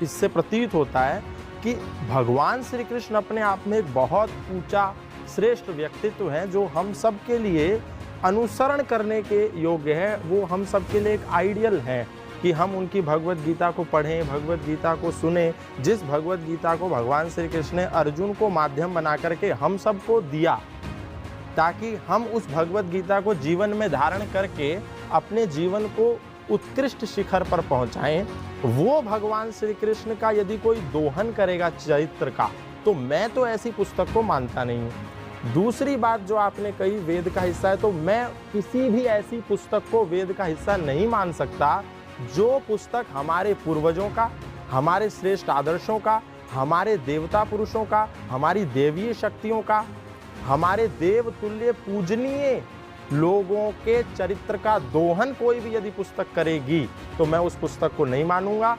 इससे प्रतीत होता है कि भगवान श्री कृष्ण अपने आप में एक बहुत ऊंचा श्रेष्ठ व्यक्तित्व है जो हम सब के लिए अनुसरण करने के योग्य है। वो हम सब के लिए एक आइडियल है कि हम उनकी भगवत गीता को पढ़ें, भगवत गीता को सुने, जिस भगवत गीता को भगवान श्री कृष्ण ने अर्जुन को माध्यम बना करके हम सबको दिया, ताकि हम उस भगवत गीता को जीवन में धारण करके अपने जीवन को उत्कृष्ट शिखर पर पहुंचाएं। वो भगवान श्री कृष्ण का यदि कोई दोहन करेगा चरित्र का, तो मैं तो ऐसी पुस्तक को मानता नहीं हूँ। दूसरी बात जो आपने कही वेद का हिस्सा है, तो मैं किसी भी ऐसी पुस्तक को वेद का हिस्सा नहीं मान सकता जो पुस्तक हमारे पूर्वजों का, हमारे श्रेष्ठ आदर्शों का, हमारे देवता पुरुषों का, हमारी देवीय शक्तियों का, हमारे देव तुल्य पूजनीय लोगों के चरित्र का दोहन कोई भी यदि पुस्तक करेगी तो मैं उस पुस्तक को नहीं मानूंगा।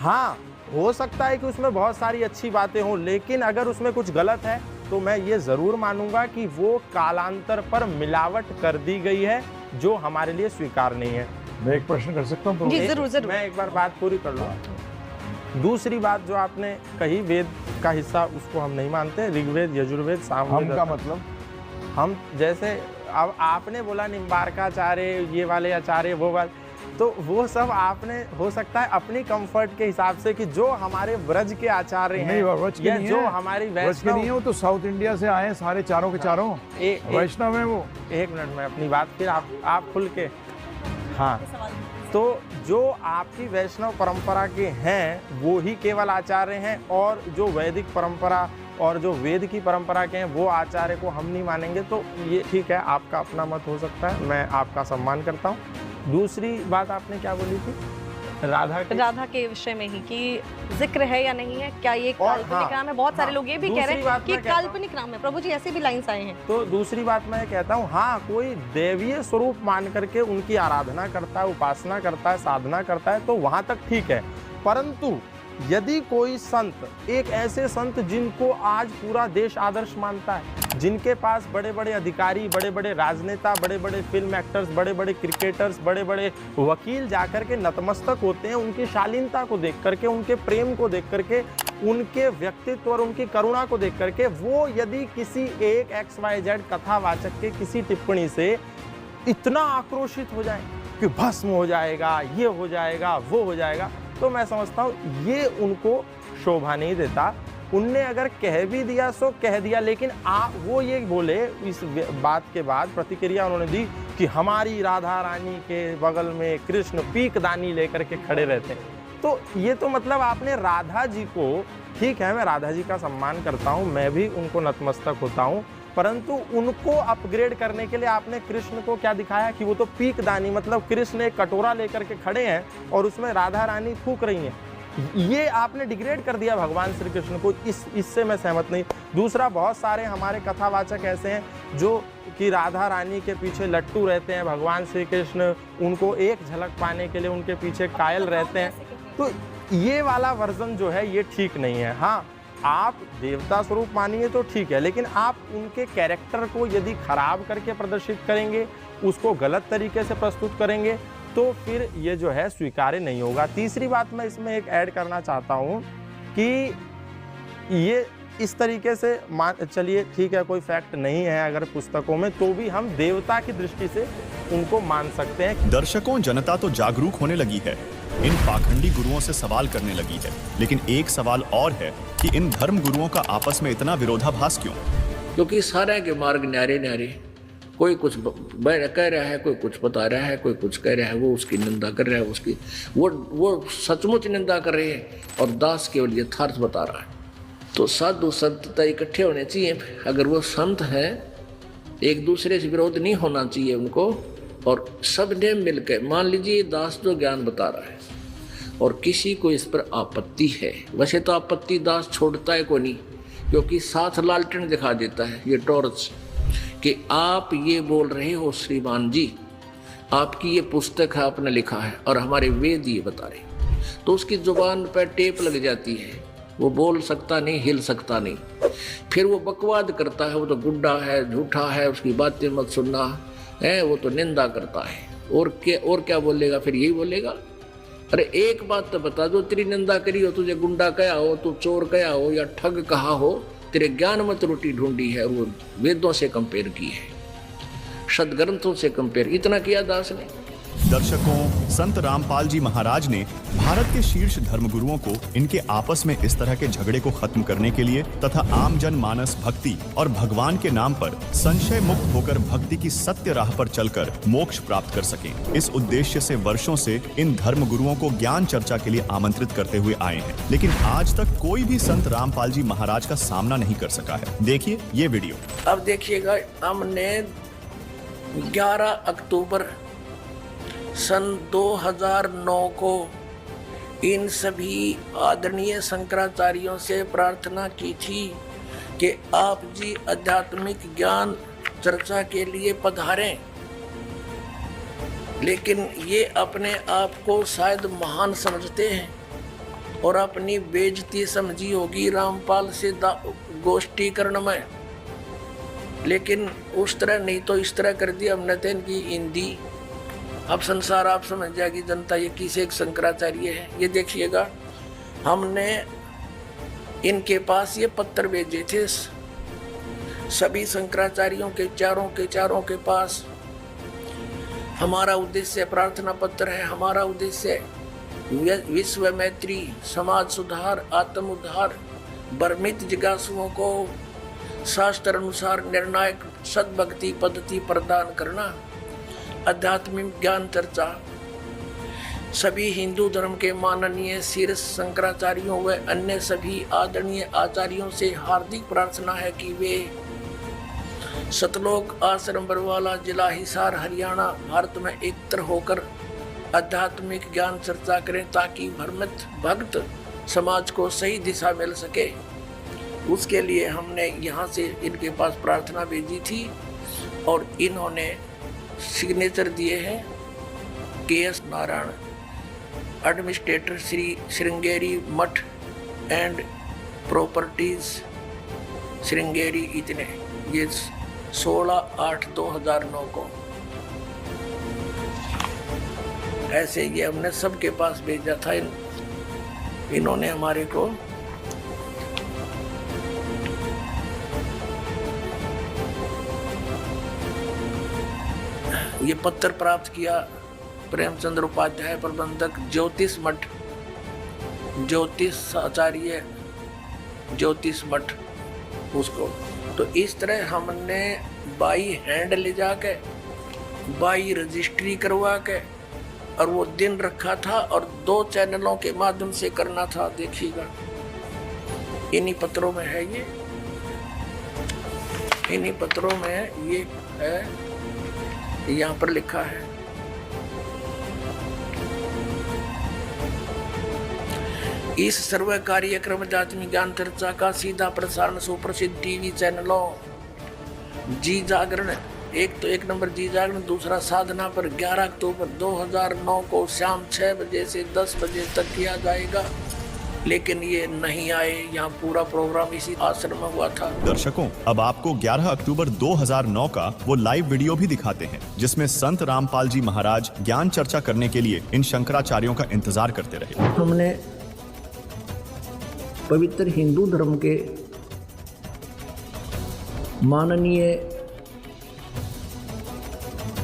हाँ, हो सकता है कि उसमें बहुत सारी अच्छी बातें हों, लेकिन अगर उसमें कुछ गलत है तो मैं ये ज़रूर मानूंगा कि वो कालांतर पर मिलावट कर दी गई है जो हमारे लिए स्वीकार नहीं है। मैं एक प्रश्न कर सकता हूँ? जी जरूर जरूर। मैं एक बार बात पूरी कर लूँ। दूसरी बात जो आपने कही वेद का हिस्सा, उसको हम नहीं मानते। ऋग्वेद, यजुर्वेद, सामवेद। हम का मतलब? हम जैसे अब आपने बोला निम्बारकाचार्य, ये वाले आचार्य, वो वाले, तो वो सब आपने हो सकता है अपनी कंफर्ट के हिसाब से कि जो हमारे ब्रज के आचार्य हैं या जो हमारी वैष्णव नहीं हो, तो साउथ इंडिया से आए सारे चारों के चारों वैष्णव हैं वो। एक मिनट में अपनी बात फिर आप खुल के। हाँ, तो जो आपकी वैष्णव परंपरा के हैं वो ही केवल आचार्य हैं, और जो वैदिक परंपरा और जो वेद की परंपरा के हैं वो आचार्य को हम नहीं मानेंगे। तो ये ठीक है, आपका अपना मत हो सकता है, मैं आपका सम्मान करता हूँ। दूसरी बात आपने क्या बोली थी? राधा के विषय में ही कि जिक्र है या नहीं है, क्या ये काल्पनिक नाम है? बहुत सारे लोग ये भी कह रहे हैं कि काल्पनिक नाम है। प्रभु जी ऐसे भी लाइन्स आए हैं। तो दूसरी बात मैं कहता हूँ, हाँ, कोई देवीय स्वरूप मान करके उनकी आराधना करता है, उपासना करता है, साधना करता है, तो वहाँ तक ठीक है। परंतु यदि कोई संत, एक ऐसे संत जिनको आज पूरा देश आदर्श मानता है, जिनके पास बड़े बड़े अधिकारी, बड़े बड़े राजनेता, बड़े बड़े फिल्म एक्टर्स, बड़े बड़े क्रिकेटर्स, बड़े बड़े वकील जाकर के नतमस्तक होते हैं, उनकी शालीनता को देख करके, उनके प्रेम को देख करके, उनके व्यक्तित्व और उनकी करुणा को देख करके, वो यदि किसी एक XYZ कथावाचक के किसी टिप्पणी से इतना आक्रोशित हो जाए कि भस्म हो जाएगा, ये हो जाएगा, वो हो जाएगा, तो मैं समझता हूँ ये उनको शोभा नहीं देता। उनने अगर कह भी दिया सो कह दिया, लेकिन वो ये बोले इस बात के बाद प्रतिक्रिया उन्होंने दी कि हमारी राधा रानी के बगल में कृष्ण पीकदानी लेकर के खड़े रहते हैं। तो ये तो मतलब आपने राधा जी को, ठीक है मैं राधा जी का सम्मान करता हूँ, मैं भी उनको नतमस्तक होता हूँ, परंतु उनको अपग्रेड करने के लिए आपने कृष्ण को क्या दिखाया कि वो तो पीकदानी, मतलब कृष्ण एक कटोरा लेकर के खड़े हैं और उसमें राधा रानी फूंक रही हैं, ये आपने डिग्रेड कर दिया भगवान श्री कृष्ण को। इससे मैं सहमत नहीं। दूसरा, बहुत सारे हमारे कथावाचक ऐसे हैं जो कि राधा रानी के पीछे लट्टू रहते हैं, भगवान श्री कृष्ण उनको एक झलक पाने के लिए उनके पीछे कायल रहते हैं। तो ये वाला वर्जन जो है ये ठीक नहीं है। हाँ, आप देवता स्वरूप मानिए तो ठीक है, लेकिन आप उनके कैरेक्टर को यदि खराब करके प्रदर्शित करेंगे, उसको गलत तरीके से प्रस्तुत करेंगे, तो फिर ये जो है स्वीकार्य नहीं होगा। तीसरी बात मैं इसमें एक ऐड करना चाहता हूँ कि ये इस तरीके से चलिए ठीक है, कोई फैक्ट नहीं है अगर पुस्तकों में, तो भी हम देवता की दृष्टि से उनको मान सकते हैं। दर्शकों, जनता तो जागरूक होने लगी है, इन पाखंडी गुरुओं से सवाल करने लगी है, लेकिन एक सवाल और है कि इन धर्म गुरुओं का आपस में इतना विरोधाभास क्यों? क्योंकि सारे के मार्ग न्यारे न्यारे, कोई कुछ कह रहा है, कोई कुछ बता रहा है, कोई कुछ कह रहा है, वो उसकी निंदा कर रहा है, उसकी वो सचमुच निंदा कर रहे हैं और दास केवल यथार्थ बता रहा है। तो साधु संत इकट्ठे होने चाहिए, अगर वो संत है एक दूसरे से विरोध नहीं होना चाहिए उनको, और सब ने मिलकर, मान लीजिए दास जो ज्ञान बता रहा है और किसी को इस पर आपत्ति है, वैसे तो आपत्ति दास छोड़ता है को नहीं, क्योंकि साथ लालटेन दिखा देता है ये टॉर्च कि आप ये बोल रहे हो श्रीमान जी, आपकी ये पुस्तक है, आपने लिखा है और हमारे वेद ये बता रहे, तो उसकी जुबान पर टेप लग जाती है, वो बोल सकता नहीं, हिल सकता नहीं, फिर वो बकवाद करता है, वो तो गुड्डा है, झूठा है, उसकी बातें मत सुनना है, वो तो निंदा करता है, और क्या बोलेगा, फिर यही बोलेगा। अरे एक बात तो बता दो, तेरी निंदा करी हो, तुझे गुंडा कहा हो, तू चोर कहा हो या ठग कहा हो, तेरे ज्ञान मत रोटी ढूंढी है, वो वेदों से कंपेयर की है, सदग्रंथों से कंपेयर, इतना किया दास ने। दर्शकों, संत रामपाल जी महाराज ने भारत के शीर्ष धर्मगुरुओं को इनके आपस में इस तरह के झगड़े को खत्म करने के लिए तथा आम जन मानस भक्ति और भगवान के नाम पर संशय मुक्त होकर भक्ति की सत्य राह पर चलकर मोक्ष प्राप्त कर सकें, इस उद्देश्य से वर्षों से इन धर्मगुरुओं को ज्ञान चर्चा के लिए आमंत्रित करते हुए आए हैं, लेकिन आज तक कोई भी संत रामपाल जी महाराज का सामना नहीं कर सका है। देखिए ये वीडियो। अब देखिएगा, हमने 11 अक्टूबर सन 2009 को इन सभी आदरणीय शंकराचार्यों से प्रार्थना की थी कि आप जी आध्यात्मिक ज्ञान चर्चा के लिए पधारें, लेकिन ये अपने आप को शायद महान समझते हैं और अपनी बेइज्जती समझी होगी रामपाल से गोष्ठीकरण में, लेकिन उस तरह नहीं तो इस तरह कर दिया हमने तो इनकी हिंदी। अब संसार आप समझ जाएगी जनता ये किसे एक शंकराचार्य है। ये देखिएगा, हमने इनके पास ये पत्र भेजे थे सभी शंकराचार्यों के चारों के पास। हमारा उद्देश्य प्रार्थना पत्र है, हमारा उद्देश्य विश्व मैत्री, समाज सुधार, आत्म उद्धार, भ्रमित जिज्ञासुओं को शास्त्र अनुसार निर्णायक सद्भक्ति पद्धति प्रदान करना, आध्यात्मिक ज्ञान चर्चा। सभी हिंदू धर्म के माननीय शीर्ष शंकराचार्यों व अन्य सभी आदरणीय आचार्यों से हार्दिक प्रार्थना है कि वे सतलोक आश्रम बरवाला, जिला हिसार, हरियाणा, भारत में एकत्र होकर आध्यात्मिक ज्ञान चर्चा करें ताकि भ्रमित भक्त समाज को सही दिशा मिल सके। उसके लिए हमने यहाँ से इनके पास प्रार्थना भेजी थी और इन्होंने सिग्नेचर दिए हैं KS नारायण, एडमिनिस्ट्रेटर श्री श्रृंगेरी मठ एंड प्रॉपर्टीज श्रृंगेरी इतने, ये 16/8/2009 को ऐसे ये हमने सबके पास भेजा था। इन्होंने हमारे को ये पत्र प्राप्त किया। प्रेमचंद्र उपाध्याय प्रबंधक ज्योतिष मठ, ज्योतिष आचार्य ज्योतिष मठ उसको। तो इस तरह हमने बाई हैंड ले जाके बाई रजिस्ट्री करवा के और वो दिन रखा था और 2 चैनलों के माध्यम से करना था। देखिएगा इन्हीं पत्रों में है ये, इन्हीं पत्रों में ये है, यहाँ पर लिखा है। इस सर्व कार्यक्रम जाति ज्ञान चर्चा का सीधा प्रसारण सुप्रसिद्ध टीवी चैनलों जी जागरण, एक नंबर जी जागरण, दूसरा साधना पर 11 अक्टूबर 2009 को शाम 6 बजे से 10 बजे तक किया जाएगा। लेकिन ये नहीं आए, यहाँ पूरा प्रोग्राम इसी आश्रम में हुआ था। दर्शकों, अब आपको 11 अक्टूबर 2009 का वो लाइव वीडियो भी दिखाते हैं जिसमें संत रामपाल जी महाराज ज्ञान चर्चा करने के लिए इन शंकराचार्यों का इंतजार करते रहे। हमने पवित्र हिंदू धर्म के माननीय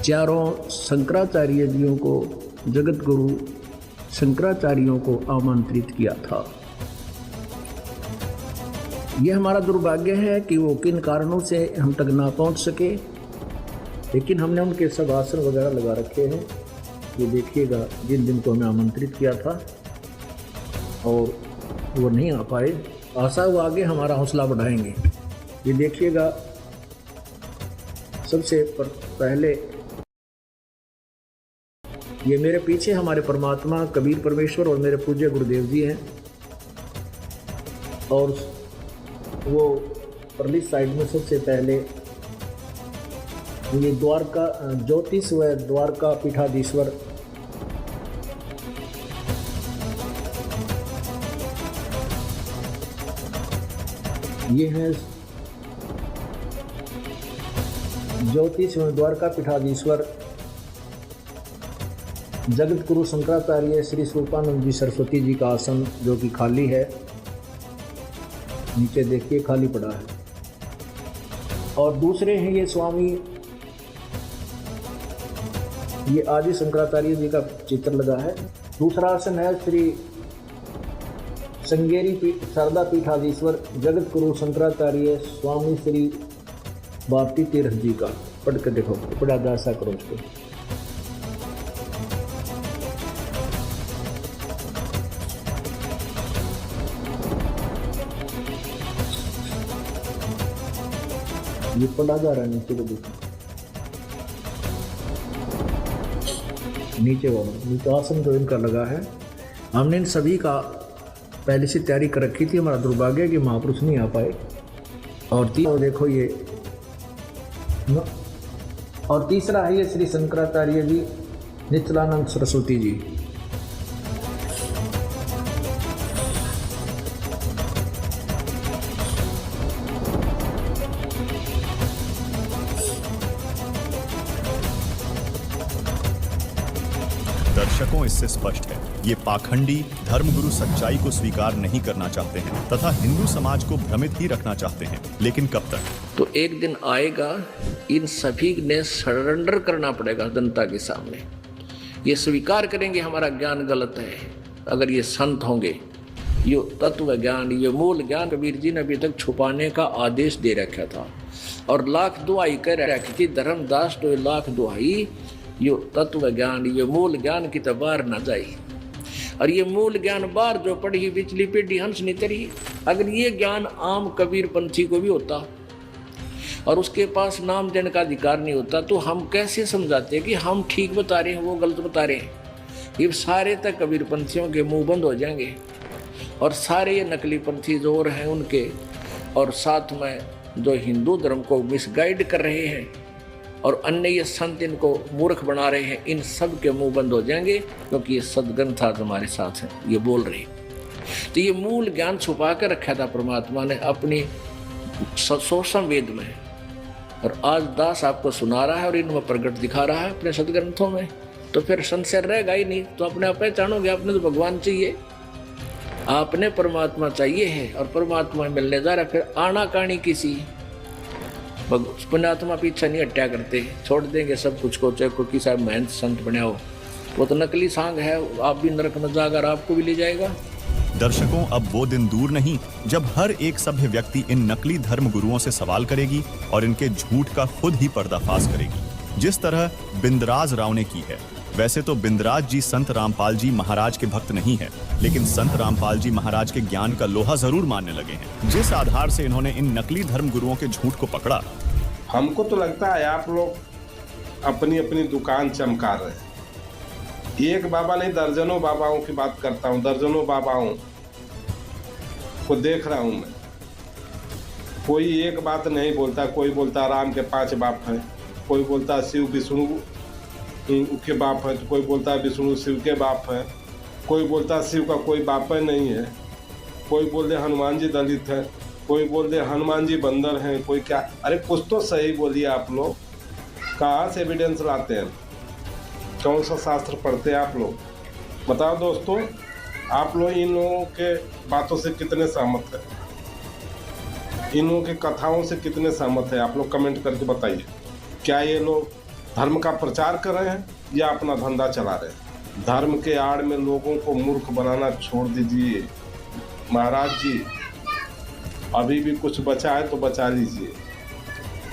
चारों शंकराचार्य जियों को, जगत गुरु शंकराचार्यों को आमंत्रित किया था। यह हमारा दुर्भाग्य है कि वो किन कारणों से हम तक ना पहुंच सके, लेकिन हमने उनके सब आसन वगैरह लगा रखे हैं। ये देखिएगा, जिन दिन को हमें आमंत्रित किया था और वो नहीं आ पाए, आशा वो आगे हमारा हौसला बढ़ाएंगे। ये देखिएगा, सबसे पहले ये मेरे पीछे हमारे परमात्मा कबीर परमेश्वर और मेरे पूज्य गुरुदेव जी हैं, और वो परली साइड में सबसे पहले ये द्वारका ज्योतिष व द्वारका पीठाधीश्वर ये है ज्योतिष व द्वारका पीठाधीश्वर जगत गुरु शंकराचार्य श्री स्वरूपानंद जी सरस्वती जी का आसन, जो कि खाली है। नीचे देखिए खाली पड़ा है। और दूसरे हैं ये स्वामी, ये आदि शंकराचार्य जी का चित्र लगा है। दूसरा आसन है श्री श्रृंगेरी शारदा पीठाधीश्वर जगत गुरु शंकराचार्य स्वामी श्री भारती तीर्थ जी का। पढ़ के देखो, पढ़ा जा ऐसा करो उसको। ये पढ़ा जा रहा है, नीचे को देखो, नीचे वाला नीचे आसन जो इनका लगा है। हमने इन सभी का पहले से तैयारी कर रखी थी। हमारा दुर्भाग्य है कि महापुरुष नहीं आ पाए। और देखो ये, और तीसरा है ये श्री शंकराचार्य जी निचलानंद सरस्वती जी। दर्शकों, इससे स्पष्ट है ये पाखंडी धर्मगुरु सच्चाई को स्वीकार नहीं करना चाहते हैं तथा हिंदू समाज को भ्रमित ही रखना चाहते हैं। लेकिन कब तक? तो एक दिन आएगा, इन सभी ने सरेंडर करना पड़ेगा जनता के सामने। ये स्वीकार करेंगे हमारा ज्ञान गलत है। अगर ये संत होंगे, ये तत्व ज्ञान, ये मूल ज्ञान कबीर जी ने अभी तक छुपाने का आदेश दे रखा था और लाख दुआई कर रखी थी। धर्मदास तो लाख दुआई, ये तत्व ज्ञान, ये मूल ज्ञान की तबार न जाए। और ये मूल ज्ञान बार जो पढ़ी पिछली पीढ़ी हंस नहीं तरी। अगर ये ज्ञान आम कबीर पंथी को भी होता और उसके पास नाम देने का अधिकार नहीं होता, तो हम कैसे समझाते कि हम ठीक बता रहे हैं, वो गलत बता रहे हैं। ये सारे तक कबीर पंथियों के मुंह बंद हो जाएंगे और सारे ये नकली पंथी जो और हैं उनके, और साथ में जो हिंदू धर्म को मिसगाइड कर रहे हैं और अन्य ये संत इनको मूर्ख बना रहे हैं, इन सब के मुंह बंद हो जाएंगे, क्योंकि ये सदग्रंथ आज हमारे साथ है, ये बोल रहे हैं। तो ये मूल ज्ञान छुपा कर रखा था परमात्मा ने अपनी सूक्ष्म वेद में, और आज दास आपको सुना रहा है और इनमें प्रकट दिखा रहा है अपने सदग्रंथों में। तो फिर संशय रहेगा ही नहीं, तो अपने आप पहचानोगे, आपने तो भगवान चाहिए, आपने परमात्मा चाहिए है और परमात्मा मिलने जा रहा है। फिर आनाकानी किसी पुण्यात्मा पीछा नहीं हट्या करते, छोड़ देंगे सब कुछ को, चाहे कोई साहब महंत संत बने हो, वो तो नकली सांग है, आप भी नरक में जाकर आपको भी ले जाएगा। दर्शकों, अब वो दिन दूर नहीं जब हर एक सभ्य व्यक्ति इन नकली धर्म गुरुओं से सवाल करेगी और इनके झूठ का खुद ही पर्दाफाश करेगी, जिस तरह बिंदराज राव ने की है। वैसे तो बिंदराज जी संत रामपाल जी महाराज के भक्त नहीं है, लेकिन संत रामपाल जी महाराज के ज्ञान का लोहा जरूर मानने लगे हैं, जिस आधार से इन्होंने इन नकली धर्म गुरुओं के झूठ को पकड़ा। हमको तो लगता है आप लोग अपनी अपनी दुकान चमका रहे हैं। एक बाबा नहीं, दर्जनों बाबाओं की बात करता हूँ, दर्जनों बाबाओं को देख रहा हूँ मैं। कोई एक बात नहीं बोलता, कोई बोलता राम के 5 बाप हैं, कोई बोलता शिव विष्णु के बाप है, तो कोई बोलता है विष्णु शिव के बाप है, कोई बोलता शिव का कोई बाप नहीं है, कोई बोल दे हनुमान जी दलित है, कोई बोल दे हनुमान जी बंदर हैं, कोई क्या। अरे कुछ तो सही बोलिए आप लोग, कहाँ से एविडेंस लाते हैं, कौन सा शास्त्र पढ़ते हैं आप लोग, बताओ दोस्तों। आप लोग इन लोगों के बातों से कितने सहमत हैं, इन लोगों के कथाओं से कितने सहमत हैं, आप लोग कमेंट करके बताइए। क्या ये लोग धर्म का प्रचार कर रहे हैं या अपना धंधा चला रहे हैं? धर्म के आड़ में लोगों को मूर्ख बनाना छोड़ दीजिए महाराज जी, अभी भी कुछ बचा है तो बचा लीजिए,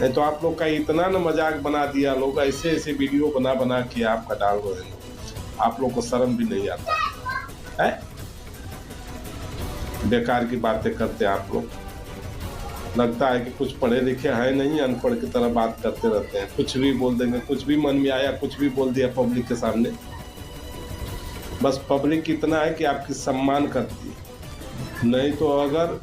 नहीं तो आप लोग का इतना न मजाक बना दिया, लोग ऐसे ऐसे वीडियो बना बना के आपका डाल रहे हैं, आप लोग को शर्म भी नहीं आता है? बेकार की बातें करते आप लोग, लगता है कि कुछ पढ़े लिखे हैं नहीं, अनपढ़ की तरह बात करते रहते हैं, कुछ भी बोल देंगे, कुछ भी मन में आया कुछ भी बोल दिया पब्लिक के सामने। बस पब्लिक इतना है कि आपकी सम्मान करती है, नहीं तो अगर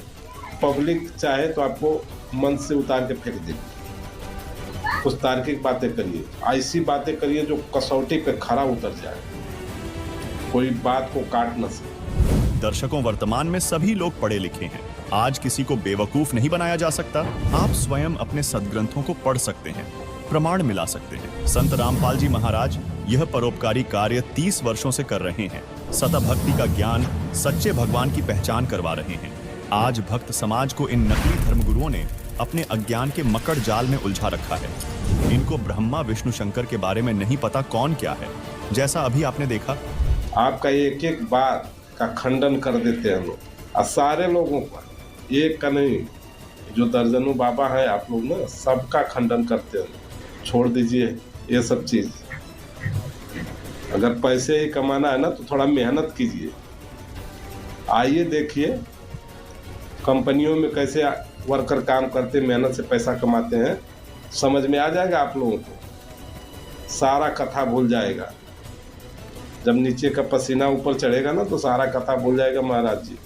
पब्लिक चाहे तो आपको मन से उतार के फेंक देगी। कुछ तार्किक बातें करिए, ऐसी बातें करिए जो कसौटी पे खरा उतर जाए, कोई बात को काट न सके। दर्शकों, वर्तमान में सभी लोग पढ़े लिखे हैं, आज किसी को बेवकूफ नहीं बनाया जा सकता। आप स्वयं अपने सदग्रंथों को पढ़ सकते हैं, प्रमाण मिला सकते हैं। संत रामपाल जी महाराज यह परोपकारी कार्य 30 वर्षों से कर रहे हैं, सता भक्ति का ज्ञान, सच्चे भगवान की पहचान करवा रहे हैं। आज भक्त समाज को इन नकली धर्मगुरुओं ने अपने अज्ञान के मकड़ जाल में उलझा रखा है। इनको ब्रह्मा विष्णु शंकर के बारे में नहीं पता कौन क्या है, जैसा अभी आपने देखा। आपका एक एक बात का खंडन कर देते हैं लोग, और सारे लोगों का, एक का नहीं, जो दर्जनों बाबा हैं आप लोग ना, सबका खंडन करते हैं। छोड़ दीजिए ये सब चीज़, अगर पैसे ही कमाना है ना तो थोड़ा मेहनत कीजिए। आइए देखिए कंपनियों में कैसे वर्कर काम करते, मेहनत से पैसा कमाते हैं, समझ में आ जाएगा आप लोगों को, सारा कथा भूल जाएगा। जब नीचे का पसीना ऊपर चढ़ेगा ना तो सारा कथा भूल जाएगा। महाराज जी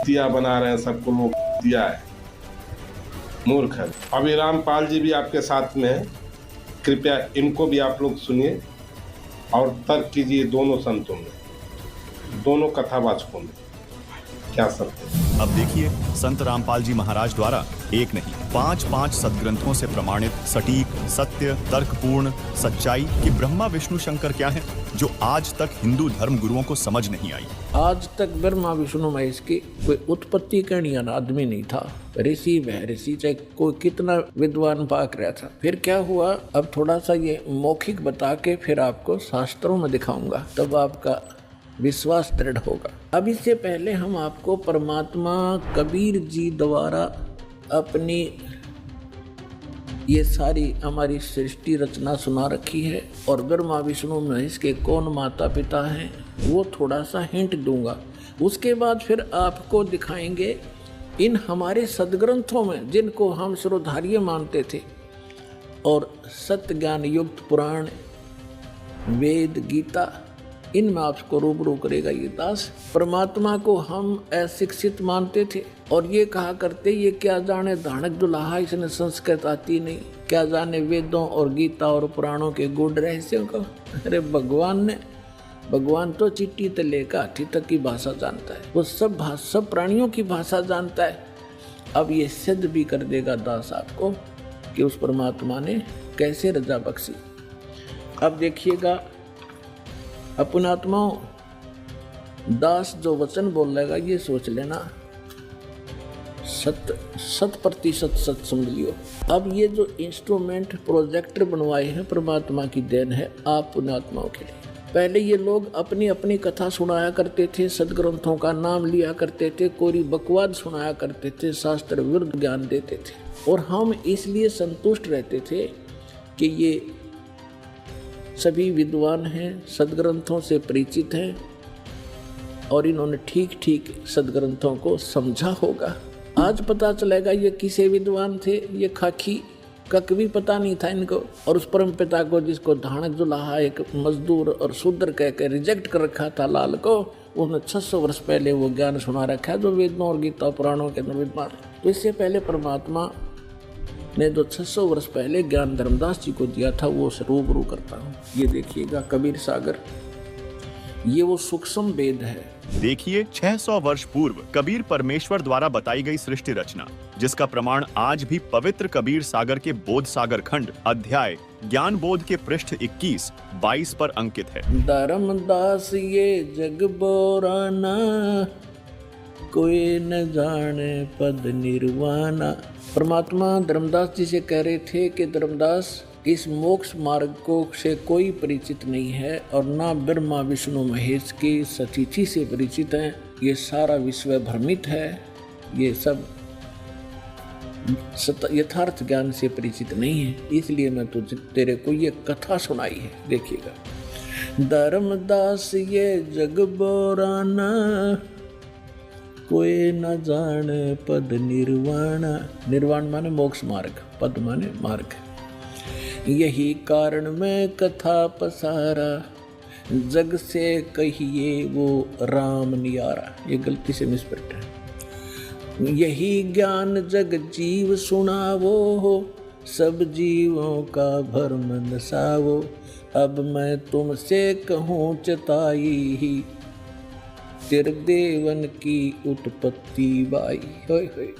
दिया बना रहे हैं, सबको लोग दिया है, मूर्ख है। अभी रामपाल जी भी आपके साथ में है, कृपया इनको भी आप लोग सुनिए और तर्क कीजिए दोनों संतों में, दोनों कथावाचकों में क्या सत्य है। अब देखिए, संत रामपाल जी महाराज द्वारा एक नहीं 5 सदग्रंथों से प्रमाणित सटीक, सत्य, तर्कपूर्ण सच्चाई कि ब्रह्मा विष्णु शंकर क्या है, जो आज तक हिंदू धर्म गुरुओं को समझ नहीं आई। आज तक ब्रह्मा विष्णु महेश की कोई उत्पत्ति करने वाला आदमी नहीं था। ऋषि वह ऋषि, चाहे कोई कितना विद्वान पाक रहा था। फिर क्या हुआ, अब थोड़ा सा ये मौखिक बता के फिर आपको शास्त्रों में दिखाऊंगा, तब आपका विश्वास दृढ़ होगा। अब इससे पहले हम आपको परमात्मा कबीर जी द्वारा अपनी ये सारी हमारी सृष्टि रचना सुना रखी है, और ब्रह्मा विष्णु महेश के कौन माता पिता हैं वो थोड़ा सा हिंट दूंगा। उसके बाद फिर आपको दिखाएंगे इन हमारे सदग्रंथों में, जिनको हम सर्वधार्य मानते थे, और सत्य ज्ञान युक्त पुराण, वेद, गीता इनमें आपको रूबरू करेगा ये दास। परमात्मा को हम अशिक्षित मानते थे और ये कहा करते ये क्या जाने धानक दुल्हा, इसने संस्कृत आती नहीं, क्या जाने वेदों और गीता और पुराणों के गूढ़ रहस्यों को। अरे भगवान तो चिट्टी तले का हाथी तक की भाषा जानता है, वो सब प्राणियों की भाषा जानता है। अब ये सिद्ध भी कर देगा दास आपको कि उस परमात्मा ने कैसे रजा बख्शी। अब देखिएगा अपनात्माओं, दास जो वचन बोलेगा ये सोच लेना 100% सच समझ लियो। अब ये जो इंस्ट्रूमेंट प्रोजेक्टर बनवाए हैं परमात्मा की देन है आप पुण्यात्माओं के लिए। पहले ये लोग अपनी अपनी कथा सुनाया करते थे, सदग्रंथों का नाम लिया करते थे, कोरी बकवाद सुनाया करते थे, शास्त्र विरुद्ध ज्ञान देते थे और हम इसलिए संतुष्ट रहते थे कि ये सभी विद्वान हैं, सदग्रंथों से परिचित हैं और इन्होंने ठीक ठीक सदग्रंथों को समझा होगा। आज पता चलेगा ये किसे विद्वान थे, ये खाकी कक भी पता नहीं था इनको। और उस परम पिता को जिसको धानक दुल्हा एक मजदूर और शूद्र कह के रिजेक्ट कर रखा था लाल को, उन्होंने 600 वर्ष पहले वो ज्ञान सुना रखा है जो वेदों और गीता पुराणों के अंदर विद्वान। तो इससे पहले परमात्मा ने जो 600 वर्ष पहले ज्ञान धर्मदास जी को दिया था वो रूबरू करता हूँ। ये देखिएगा कबीर सागर, ये वो सूक्ष्म वेद है। देखिए 600 वर्ष पूर्व कबीर परमेश्वर द्वारा बताई गई सृष्टि रचना, जिसका प्रमाण आज भी पवित्र कबीर सागर के बोध सागर खंड अध्याय ज्ञान बोध के पृष्ठ 21-22 पर अंकित है। धर्मदास ये जग बोराना, कोई न जाने पद निर्वाणा। परमात्मा धर्मदास जी से कह रहे थे कि धर्मदास इस मोक्ष मार्ग को से कोई परिचित नहीं है और ना ब्रह्मा विष्णु महेश की सतिथि से परिचित हैं। ये सारा विश्व भ्रमित है, ये सब यथार्थ ज्ञान से परिचित नहीं है, इसलिए मैं तेरे को ये कथा सुनाई है। देखिएगा धर्मदास ये जग बोराना, कोई न जाने पद निर्वाण। निर्वाण माने मोक्ष मार्ग, पद माने मार्ग। यही कारण मैं कथा पसारा, जग से कहिए वो राम नियारा। ये गलती से मिसप्रिंट है। यही ज्ञान जग जीव सुनावो, सब जीवों का भरम नसावो। अब मैं तुमसे कहूँ चताई, त्रिदेवन की उत्पत्ति बाई। होय होय।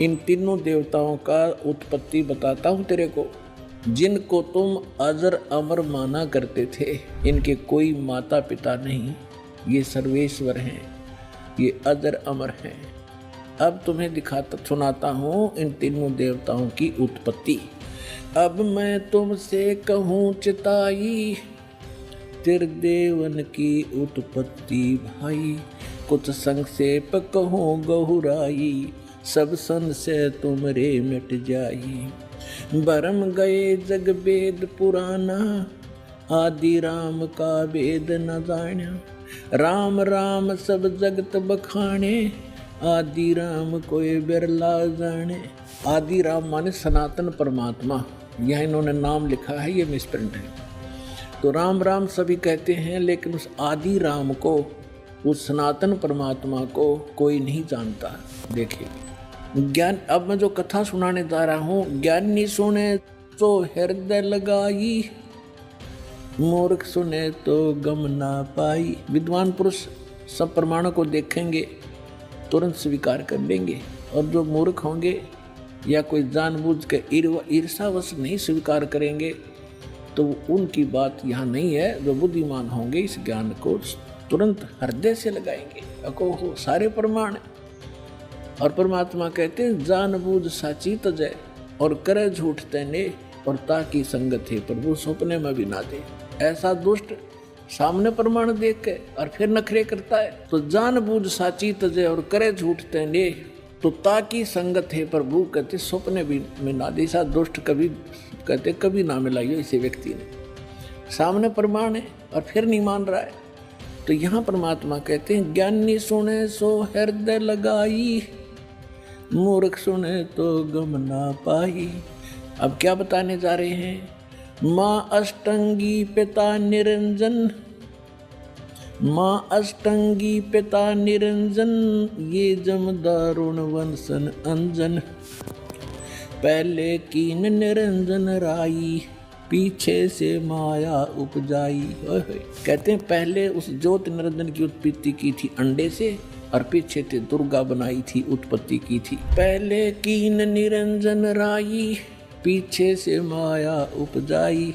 इन तीनों देवताओं का उत्पत्ति बताता हूँ तेरे को, जिनको तुम अजर अमर माना करते थे। इनके कोई माता पिता नहीं, ये सर्वेश्वर हैं, ये अजर अमर हैं। अब तुम्हें सुनाता हूँ इन तीनों देवताओं की उत्पत्ति। अब मैं तुमसे कहूँ चिताई, त्रिदेवन की उत्पत्ति भाई। कुछ संक्षेप कहूँ गहुराई, सब संशय तुमरे मिट जाई। भरम गए जग वेद पुराना, आदि राम का वेद न जाना। राम राम सब जगत बखाने, आदि राम कोई बिरला जाने। आदि राम माने सनातन परमात्मा, यह इन्होंने नाम लिखा है, ये मिसप्रिंट है। तो राम राम सभी कहते हैं, लेकिन उस आदि राम को, उस सनातन परमात्मा को कोई नहीं जानता। देखिए ज्ञान, अब मैं जो कथा सुनाने जा रहा हूँ, ज्ञानी सुने तो हृदय लगाई, मूर्ख सुने तो गम ना पाई। विद्वान पुरुष सब प्रमाणों को देखेंगे, तुरंत स्वीकार कर लेंगे, और जो मूर्ख होंगे या कोई जानबूझ के ईर्षावश नहीं स्वीकार करेंगे तो उनकी बात यहाँ नहीं है। जो बुद्धिमान होंगे इस ज्ञान को तुरंत हृदय से लगाएंगे। अको सारे प्रमाण। और परमात्मा कहते हैं जानबूझ साची तजय और करे झूठ तैने, और ताकि संगत है प्रभु सपने में भी ना दे। ऐसा दुष्ट सामने प्रमाण देख के और फिर नखरे करता है, तो जानबूझ साची तजय और करे झूठ तैने, तो ताकि संगत है प्रभु कहते सपने भी में ना दे। ऐसा दुष्ट कभी कहते कभी ना मिलाइयो इसे व्यक्ति ने। सामने प्रमाण है और फिर नहीं मान रहा है। तो यहाँ परमात्मा कहते हैं ज्ञानी सुने सो हृदय लगाई, मूर्ख सुने तो गम ना पाई। अब क्या बताने जा रहे हैं? माँ अष्टंगी पिता निरंजन, माँ अष्टंगी पिता निरंजन, ये जम दारुण वंशन अंजन। पहले कीन निरंजन राई, पीछे से माया उपजाई। कहते हैं पहले उस ज्योत निरंजन की उत्पत्ति की थी अंडे से, और पीछे से दुर्गा बनाई थी, उत्पत्ति की थी। पहले कीन निरंजन राई, पीछे से माया उपजाई।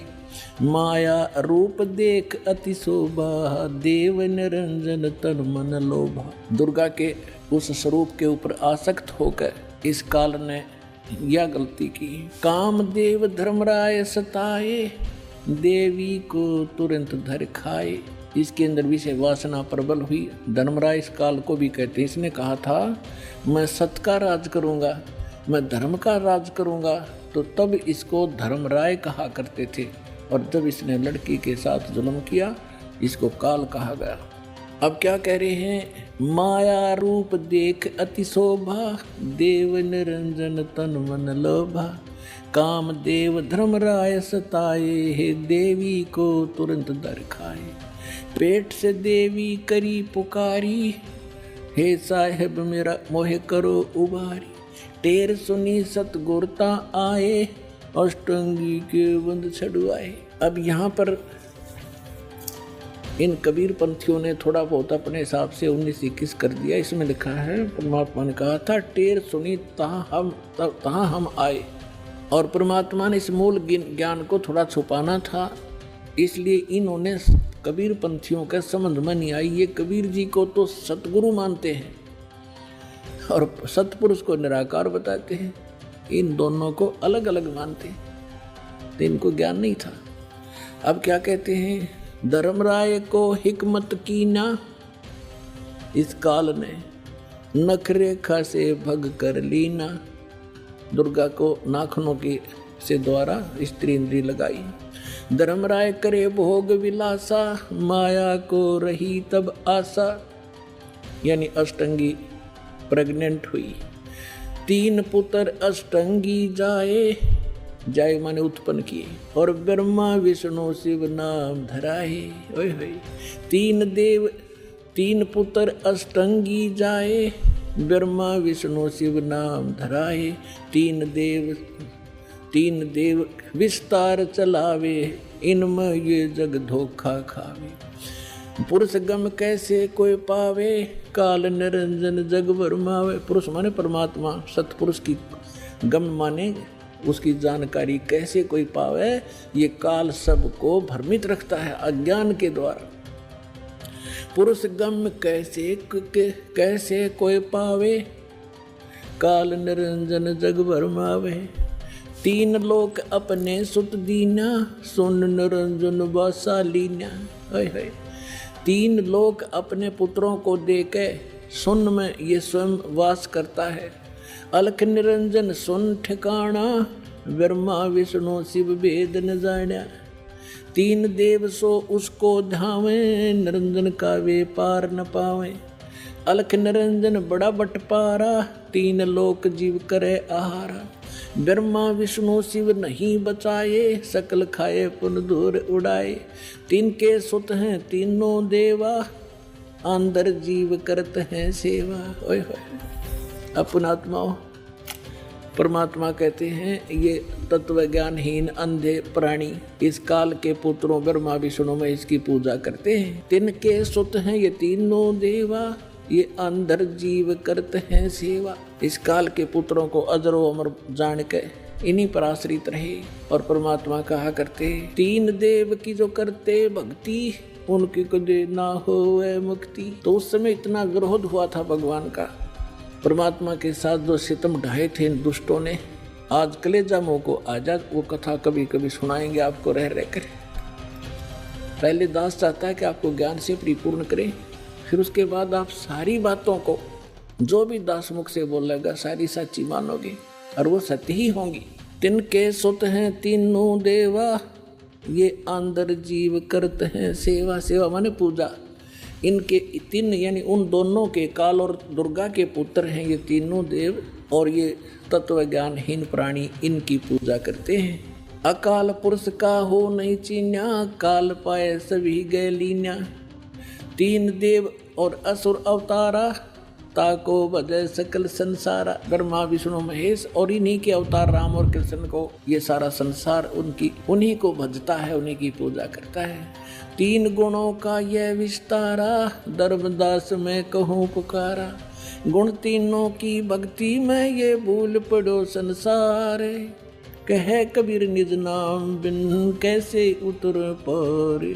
माया रूप देख अति शोभा, देव निरंजन तन मन लोभा। दुर्गा के उस स्वरूप के ऊपर आसक्त होकर इस काल ने यह गलती की। कामदेव धर्मराय सताए, देवी को तुरंत धर खाए। इसके अंदर विषय वासना प्रबल हुई। धर्मराय इस काल को भी कहते हैं। इसने कहा था मैं सत का राज करूंगा, मैं धर्म का राज करूंगा, तो तब इसको धर्मराय कहा करते थे। और जब इसने लड़की के साथ जुल्म किया, इसको काल कहा गया। अब क्या कह रहे हैं? माया रूप देख अति शोभा, देव निरंजन तन मन लोभा। काम देव धर्मराय सताए, हे देवी को तुरंत दर खाए। पेट से देवी करी पुकारी, हे साहेब मेरा मोहे करो उबारी। टेर सुनी सतगुरता आए, अष्टंगी के बंद छड़वाए। अब यहाँ पर इन कबीर पंथियों ने थोड़ा बहुत अपने हिसाब से 19-21 कर दिया। इसमें लिखा है परमात्मा ने कहा था टेर सुनी तहाँ हम आए, और परमात्मा ने इस मूल ज्ञान को थोड़ा छुपाना था, इसलिए इन्होंने कबीर पंथियों के समझ में नहीं आई। ये कबीर जी को तो सतगुरु मानते हैं और सतपुरुष को निराकार बताते हैं, इन दोनों को अलग अलग मानते हैं, तो इनको ज्ञान नहीं था। अब क्या कहते हैं? धर्मराय को हिकमत कीना, इस काल ने नखरेखा से भग कर लीना। दुर्गा को नाखनों की से द्वारा स्त्री इंद्री लगाई। धर्मराय करे भोग विलासा, माया को रही तब आशा। यानी अष्टंगी प्रेग्नेंट हुई। 3 पुत्र अष्टंगी जाए, जाए माने उत्पन्न किए, और ब्रह्मा विष्णु शिव नाम धराए। ओए होए 3 पुत्र अष्टंगी जाए, ब्रह्मा विष्णु शिव नाम धराए। 3 देव विस्तार चलावे, इनमें ये जग धोखा खावे। पुरुष गम कैसे कोई पावे, काल निरंजन जग भरमावे। पुरुष माने परमात्मा, सतपुरुष की गम माने उसकी जानकारी कैसे कोई पावे, ये काल सबको भ्रमित रखता है अज्ञान के द्वारा। पुरुष गम कैसे कोई पावे, काल निरंजन जग भरमावे। 3 लोक अपने सुत दीना, सुन निरंजन वासालीना। 3 लोक अपने पुत्रों को देके सुन में ये स्वयं वास करता है। अलख निरंजन सुन ठिकाना, ब्रह्मा विष्णु शिव भेद न जाना। 3 देव सो उसको धावे, निरंजन का वे पार न पावे। अलख निरंजन बड़ा बटपारा, 3 लोक जीव करे आहारा। ब्रह्मा विष्णु शिव नहीं बचाए, सकल खाए पुन दूर उड़ाए। 3 के सुत हैं तीनों देवा, अंदर जीव करते हैं सेवा। ओए होए अपनात्माओं, परमात्मा कहते हैं ये तत्व ज्ञानहीन अंधे प्राणी इस काल के पुत्रों ब्रह्मा विष्णु में इसकी पूजा करते हैं। 3 के सुत हैं ये तीनों देवा, ये अंदर जीव करते हैं सेवा। इस काल के पुत्रों को अजरो अमर जान के इन्हीं पर आश्रित रहे। और परमात्मा कहा करते 3 देव की जो करते भक्ति, उनकी कदे ना होवे मुक्ति। तो उस समय इतना विरोध हुआ था भगवान का, परमात्मा के साथ जो सितम ढाए थे इन दुष्टों ने। आज कलेजा मुँह को आजा, वो कथा कभी कभी सुनाएंगे आपको रह रह कर। पहले दास चाहता है कि आपको ज्ञान से परिपूर्ण करें, फिर उसके बाद आप सारी बातों को जो भी दास मुख से बोलेगा सारी सच्ची मानोगे और वो सत्य ही होंगी। 3 के सुत हैं तीनों देवा, ये अंदर जीव करते हैं सेवा। सेवा माने पूजा। इनके 3 यानी उन दोनों के, काल और दुर्गा के पुत्र हैं ये तीनों देव, और ये तत्व ज्ञानहीन प्राणी इनकी पूजा करते हैं। अकाल पुरुष का हो नहीं चीन्या, काल पाए सभी गए लीन्या। तीन देव और असुर अवतारा, ताको भजय सकल संसारा। ब्रह्मा विष्णु महेश और इन्हीं के अवतार राम और कृष्ण को ये सारा संसार उन्हीं को भजता है, उन्हीं की पूजा करता है। तीन गुणों का यह विस्तारा, धर्मदास में कहूँ पुकारा। गुण तीनों की भक्ति में ये भूल पड़ो संसार। कहे कबीर निज नाम बिन कैसे उतर पारे।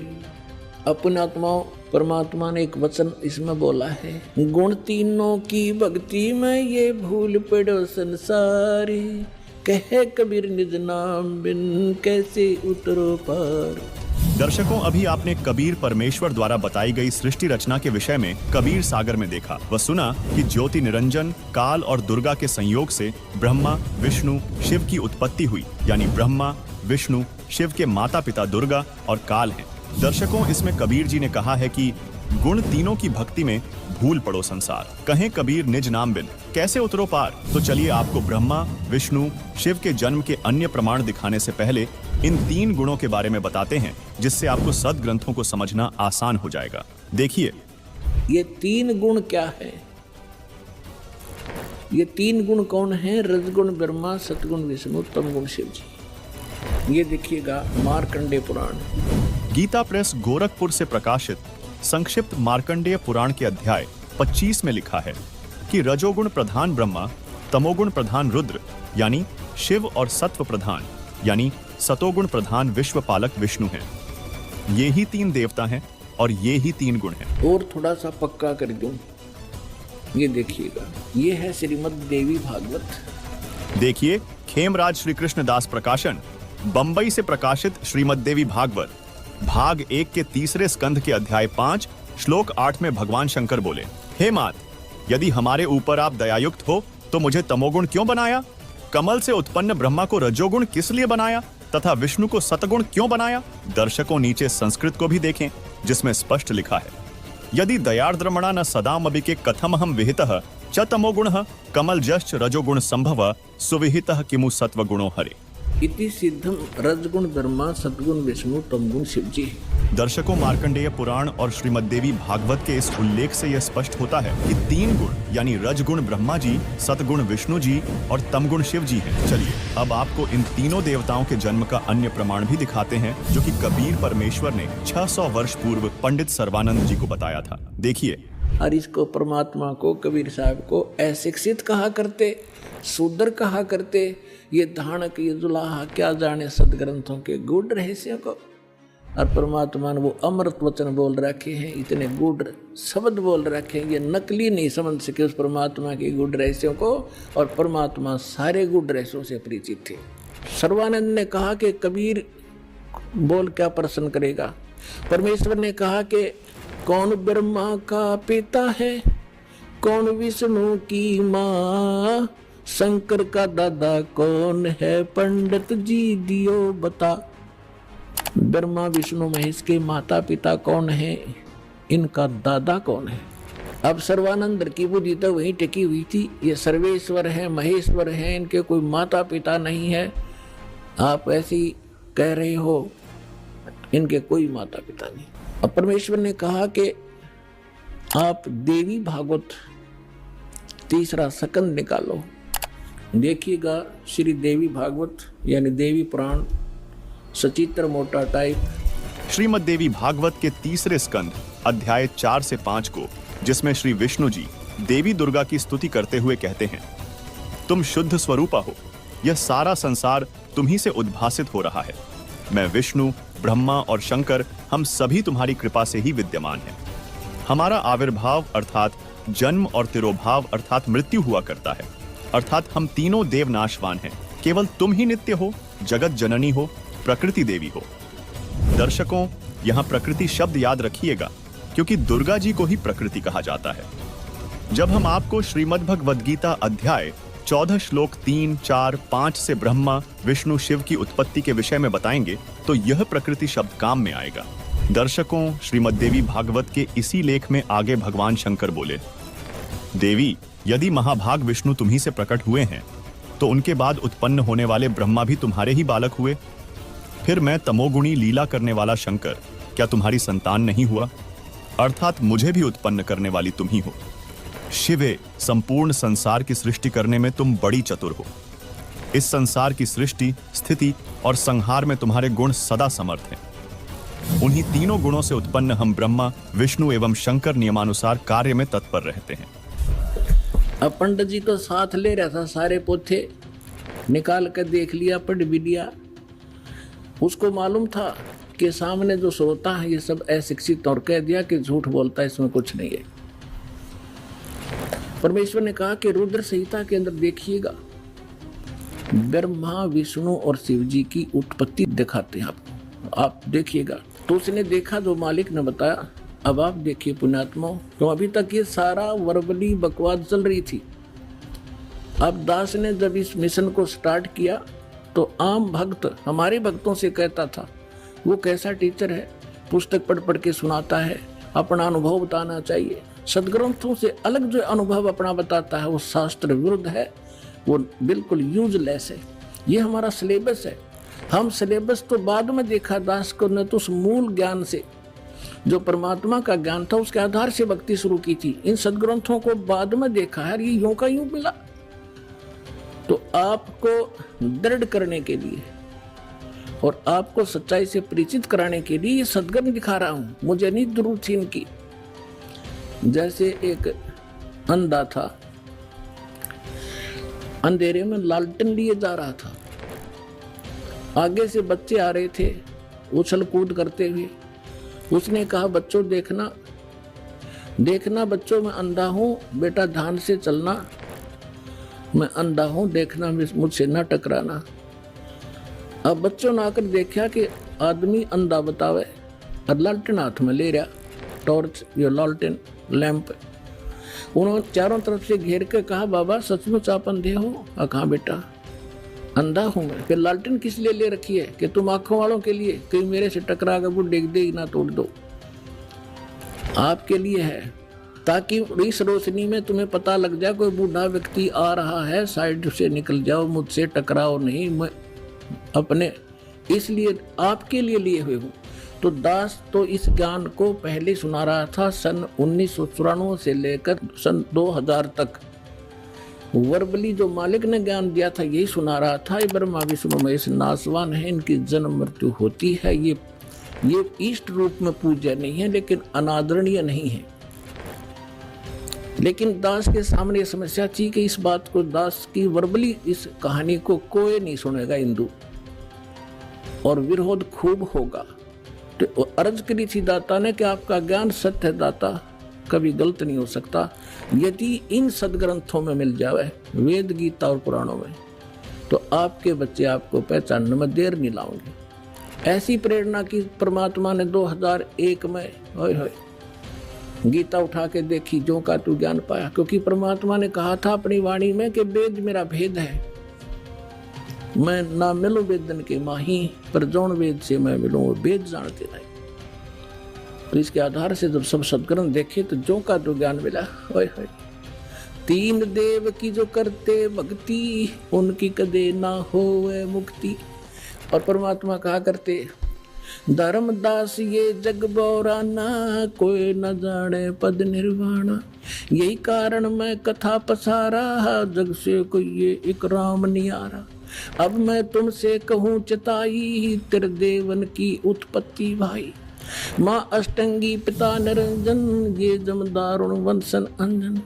अपने आत्माओं परमात्मा ने एक वचन इसमें बोला है, गुण तीनों की भक्ति में ये भूल पड़ो संसार। कहे कबीर निज नाम बिन कैसे उतरो पार। दर्शकों, अभी आपने कबीर परमेश्वर द्वारा बताई गई सृष्टि रचना के विषय में कबीर सागर में देखा व सुना कि ज्योति निरंजन, काल और दुर्गा के संयोग से ब्रह्मा, विष्णु, शिव की उत्पत्ति हुई। यानी ब्रह्मा, विष्णु, शिव के माता पिता दुर्गा और काल हैं। दर्शकों, इसमें कबीर जी ने कहा है कि गुण तीनों की भक्ति में भूल पड़ो संसार। कहें कबीर निज नाम बिन कैसे उतरो पार। तो चलिए आपको ब्रह्मा, विष्णु, शिव के जन्म के अन्य प्रमाण दिखाने से पहले इन तीन गुणों के बारे में बताते हैं, जिससे आपको सद्ग्रंथों को समझना आसान हो जाएगा। देखिए, ये तीन गुण क्या है? ये तीन गुण कौन है? रजगुण ब्रह्मा, सतगुण विष्णु, तमगुण शिव जी। ये देखिएगा मार्कंडेय पुराण। गीता प्रेस गोरखपुर से प्रकाशित संक्षिप्त मार्कंडेय पुराण के अध्याय 25 में लिखा है कि रजोगुण प्रधान ब्रह्मा, तमोगुण प्रधान रुद्र यानी शिव और सत्व प्रधान यानी सतोगुण प्रधान विश्वपालक विष्णु हैं। ये ही तीन देवता हैं और ये ही तीन गुण हैं। और थोड़ा सा पक्का कर दूं, ये देखिएगा, ये है श्रीमद् देवी भागवत। देखिए, खेमराज श्री कृष्ण दास प्रकाशन, बंबई से प्रकाशित श्रीमद् देवी भागवत भाग 1 के तीसरे स्कंध के अध्याय 5 श्लोक 8 में भगवान शंकर बोले, हे मात, यदि हमारे ऊपर आप दयायुक्त हो तो मुझे तमोगुण क्यों बनाया? कमल से उत्पन्न ब्रह्मा को रजोगुण किस लिए बनाया तथा विष्णु को सतगुण क्यों बनाया? दर्शकों, नीचे संस्कृत को भी देखें, जिसमें स्पष्ट लिखा है, यदि दयार्द्रमणा न सदामबिके कथमहं विहितः च तमोगुणः कमल जश्च रजोगुण संभव सुविहितः किमु सत्वगुणो हरे। इति सिद्धम रजगुण ब्रह्मा, सतगुण विष्णु, तमगुण शिव जी। दर्शकों, मार्कंडेय पुराण और श्रीमद् देवी भागवत के इस उल्लेख से यह स्पष्ट होता है कि तीन गुण यानी रजगुण ब्रह्मा जी, सतगुण विष्णु जी और तमगुण शिव जी हैं। चलिए अब आपको इन तीनों देवताओं के जन्म का अन्य प्रमाण भी दिखाते हैं, जो कि कबीर परमेश्वर ने 600 वर्ष पूर्व पंडित सर्वानंद जी को बताया था। देखिए, और इसको परमात्मा को कबीर साहब को अशिक्षित कहा करते, शूद्र कहा करते, ये धानक, ये जुलाहा, क्या जाने सदग्रंथों के गूढ़ रहस्यों को। और परमात्मा ने वो अमृत वचन बोल रखे हैं, इतने गूढ़ शब्द बोल रखे हैं, ये नकली नहीं समझ सके उस परमात्मा के गूढ़ रहस्यों को। और परमात्मा सारे गूढ़ रहस्यों से परिचित थे। सर्वानंद ने कहा कि कबीर बोल क्या प्रश्न करेगा। परमेश्वर ने कहा कि कौन ब्रह्मा का पिता है, कौन विष्णु की माँ, शंकर का दादा कौन है, पंडित जी दियो बता। ब्रह्मा विष्णु महेश के माता पिता कौन है, इनका दादा कौन है। अब सर्वानंद की बुद्धि तो वहीं टिकी हुई थी, ये सर्वेश्वर है, महेश्वर है, इनके कोई माता पिता नहीं है। आप ऐसी कह रहे हो, इनके कोई माता पिता नहीं। अब परमेश्वर ने कहा कि आप देवी भागवत तीसरा स्कंद निकालो। देखिएगा, श्री देवी भागवत यानी देवी पुराण, सचित्र मोटा टाइप। श्रीमद् देवी भागवत के तीसरे स्कंद अध्याय 4 से 5 को, जिसमें श्री विष्णु जी देवी दुर्गा की स्तुति करते हुए कहते हैं, तुम शुद्ध स्वरूपा हो, यह सारा संसार तुम्ही से उद्भासित हो रहा है। मैं विष्णु, ब्रह्मा और शंकर, हम सभी तुम्हारी कृपा से ही विद्यमान हैं। हमारा आविर्भाव अर्थात जन्म और तिरोभाव अर्थात मृत्यु हुआ करता है, अर्थात हम तीनों देव नाशवान हैं। केवल तुम ही नित्य हो, जगत जननी हो, प्रकृति देवी हो। दर्शकों, यहाँ प्रकृति शब्द याद रखिएगा, क्योंकि दुर्गा जी को ही प्रकृति कहा जाता है। जब हम आपको श्रीमद् भगवद गीता अध्याय 14 श्लोक 3, 4, 5 से ब्रह्मा, विष्णु, शिव की उत्पत्ति के विषय में बताएंगे, तो यह प्रकृति शब्द काम में आएगा। दर्शकों, श्रीमद् देवी भागवत के इसी लेख में आगे भगवान शंकर बोले, देवी, यदि महाभाग विष्णु तुम्ही से प्रकट हुए हैं, तो उनके बाद उत्पन्न होने वाले ब्रह्मा भी तुम्हारे ही बालक हुए। फिर मैं तमोगुणी लीला करने वाला शंकर क्या तुम्हारी संतान नहीं हुआ? अर्थात मुझे भी उत्पन्न करने वाली तुम ही हो। शिवे, संपूर्ण संसार की सृष्टि करने में तुम बड़ी चतुर हो। इस संसार की सृष्टि, स्थिति और संहार में तुम्हारे गुण सदा समर्थ हैं। उन्हीं तीनों गुणों से उत्पन्न हम ब्रह्मा, विष्णु एवं शंकर नियमानुसार कार्य में तत्पर रहते हैं। अब पंडित जी तो साथ ले रहा था, सारे पोथे निकाल कर देख लिया, पढ़ भी लिया। उसको मालूम था कि सामने जो श्रोता है ये सब अशिक्षित, और कह दिया कि झूठ बोलता है, इसमें कुछ नहीं है। परमेश्वर ने कहा कि रुद्र संहिता के अंदर देखिएगा, ब्रह्मा, विष्णु और शिव जी की उत्पत्ति दिखाते हैं आपको, आप देखिएगा। तो उसने देखा जो मालिक ने बताया। अब आप देखिए पुण्यात्मा, तो अभी तक ये सारा वर्बली बकवास चल रही थी। अब दास ने जब इस मिशन को स्टार्ट किया तो आम भक्त हमारे भक्तों से कहता था, वो कैसा टीचर है, पुस्तक पढ़ पढ़ के सुनाता है, अपना अनुभव बताना चाहिए। सदग्रंथों से अलग जो अनुभव अपना बताता है वो शास्त्र विरुद्ध है, वो बिल्कुल यूजलेस है। ये हमारा सिलेबस है। हम सिलेबस तो बाद में देखा दास को, ने तो उस मूल ज्ञान से, जो परमात्मा का ज्ञान था, उसके आधार से भक्ति शुरू की थी। इन सदग्रंथों को बाद में देखा है, ये यूं का यूं मिला। तो आपको दृढ़ करने के लिए और आपको सच्चाई से परिचित कराने के लिए ये सदग्रंथ दिखा रहा हूं। मुझे नहीं जरूरत थी इनकी। जैसे एक अंधा था, अंधेरे में लालटेन लिए जा रहा था, आगे से बच्चे आ रहे थे उछल कूद करते हुए। उसने कहा, बच्चों देखना, देखना बच्चों, मैं अंधा हूं, बेटा ध्यान से चलना, मैं अंधा हूं, देखना, मुझसे न टकराना। अब बच्चों ने आकर देखा कि आदमी अंधा बतावे और लालटेन हाथ में ले रहा, टॉर्च या लालटेन लैंप। उन्होंने चारों तरफ से घेर के कहा, बाबा सचमुच आप अंधे हो? कहाँ बेटा, अंधा हूं मैं। फिर लालटेन किस लिए ले रखी है? कि तुम आंखों वालों के लिए, कहीं मेरे से टकरा कर वो डेग दे ना तोड़ दो। आपके लिए है, ताकि इस रोशनी में तुम्हें पता लग जाए कोई बूढ़ा व्यक्ति आ रहा है, साइड से निकल जाओ, मुझसे टकराओ नहीं, मैं अपने इसलिए आपके लिए लिए हुए हूँ। तो दास तो इस ज्ञान को पहले सुना रहा था सन 1994 से लेकर सन 2000 तक। वर्बली जो मालिक ने ज्ञान दिया था यही सुना रहा था। ये ब्रह्मा विष्णु महेश नासवान है, इनकी जन्म मृत्यु होती है। ये इष्ट रूप में पूज्य नहीं है, लेकिन अनादरणीय नहीं है। लेकिन दास के सामने समस्या थी कि इस बात को, दास की वर्बली इस कहानी को कोई नहीं सुनेगा हिंदू, और विरोध खूब होगा। तो अर्ज करी थी दाता ने कि आपका ज्ञान सत्य है दाता, कभी गलत नहीं हो सकता। यदि इन सदग्रंथों में मिल जाए, वेद, गीता और पुराणों में, तो आपके बच्चे आपको पहचानने में देर नहीं लाओगे। ऐसी प्रेरणा की परमात्मा ने 2001 में गीता उठा के देखी, जो का तू ज्ञान पाया। क्योंकि परमात्मा ने कहा था अपनी वाणी में कि वेद मेरा भेद है, मैं ना मिलूं वेदन के माही, पर जौन वेद से मैं मिलूं वो वेद जानते रहे। तो इसके आधार से जब सब सदग्रंथ देखे तो जो का तो ज्ञान मिला। तीन देव की जो करते भक्ति, उनकी कदे ना होवे मुक्ति। और परमात्मा कहा करते, धर्मदास ये जग बौराना, कोई न जाने पद निर्वाणा। यही कारण मैं कथा पसारा, जग से कोई ये इकराम नियारा। अब मैं तुमसे कहूँ चिताई, तेरे देवन की उत्पत्ति भाई। माँ अष्टंगी पिता निरंजन, ये जमदारुण वंशन अंजन।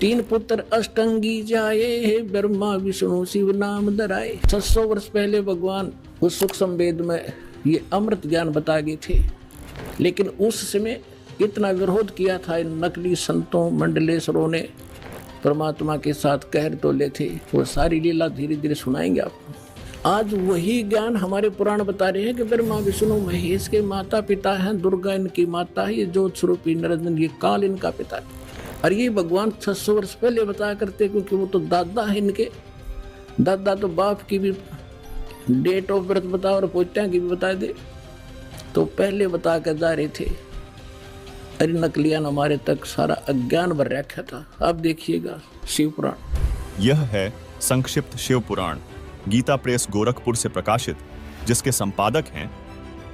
तीन पुत्र अष्टंगी जाए, ब्रह्मा विष्णु शिव नाम धराए। 600 वर्ष पहले भगवान उस सूक्ष्म वेद में ये अमृत ज्ञान बता गए थे। लेकिन उस समय इतना विरोध किया था इन नकली संतों मंडलेश्वरों ने, परमात्मा के साथ कहर तो ले थे। वो सारी लीला धीरे धीरे सुनाएंगे आपको। आज वही ज्ञान हमारे पुराण बता रहे हैं कि ब्रह्मा विष्णु महेश के माता पिता हैं, दुर्गा इनकी माता है, ये ज्योत स्वरूपी निरंजन, ये काल इनका पिता है। और ये भगवान 600 वर्ष पहले बताया करते, क्योंकि वो तो दादा है इनके। दादा तो बाप की भी डेट ऑफ बर्थ बता और पोत्या की भी बता दे, तो पहले बता कर जा रहे थे। अरे नकलियान हमारे तक सारा अज्ञान भर रखा था। अब देखिएगा शिव पुराण। यह है संक्षिप्त शिव पुराण, गीता प्रेस गोरखपुर से प्रकाशित, जिसके संपादक हैं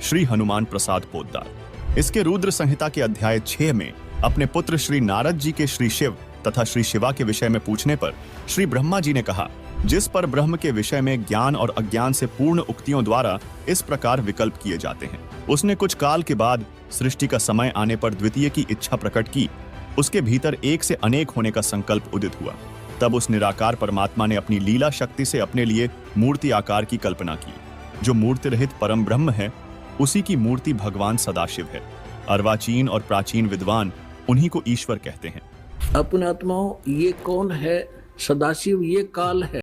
श्री हनुमान प्रसाद पोद्दार। इसके रुद्र संहिता के अध्याय 6 में अपने पुत्र श्री नारद जी के श्री शिव तथा श्री शिवा के विषय में पूछने पर श्री ब्रह्मा जी ने कहा, जिस पर ब्रह्म के विषय में ज्ञान और अज्ञान से पूर्ण उक्तियों द्वारा इस प्रकार विकल्प किए जाते हैं। उसने कुछ काल के बाद सृष्टि का समय आने पर द्वितीय की इच्छा प्रकट की। उसके भीतर एक से अनेक होने का संकल्प उदित हुआ। तब उस निराकार परमात्मा ने अपनी लीला शक्ति से अपने लिए मूर्ति आकार की कल्पना की। जो मूर्ति रहित परम ब्रह्म है, उसी की मूर्ति भगवान सदाशिव है। अर्वाचीन और प्राचीन विद्वान उन्हीं को ईश्वर कहते हैं। अपनात्माओं, ये कौन है? सदाशिव ये काल है।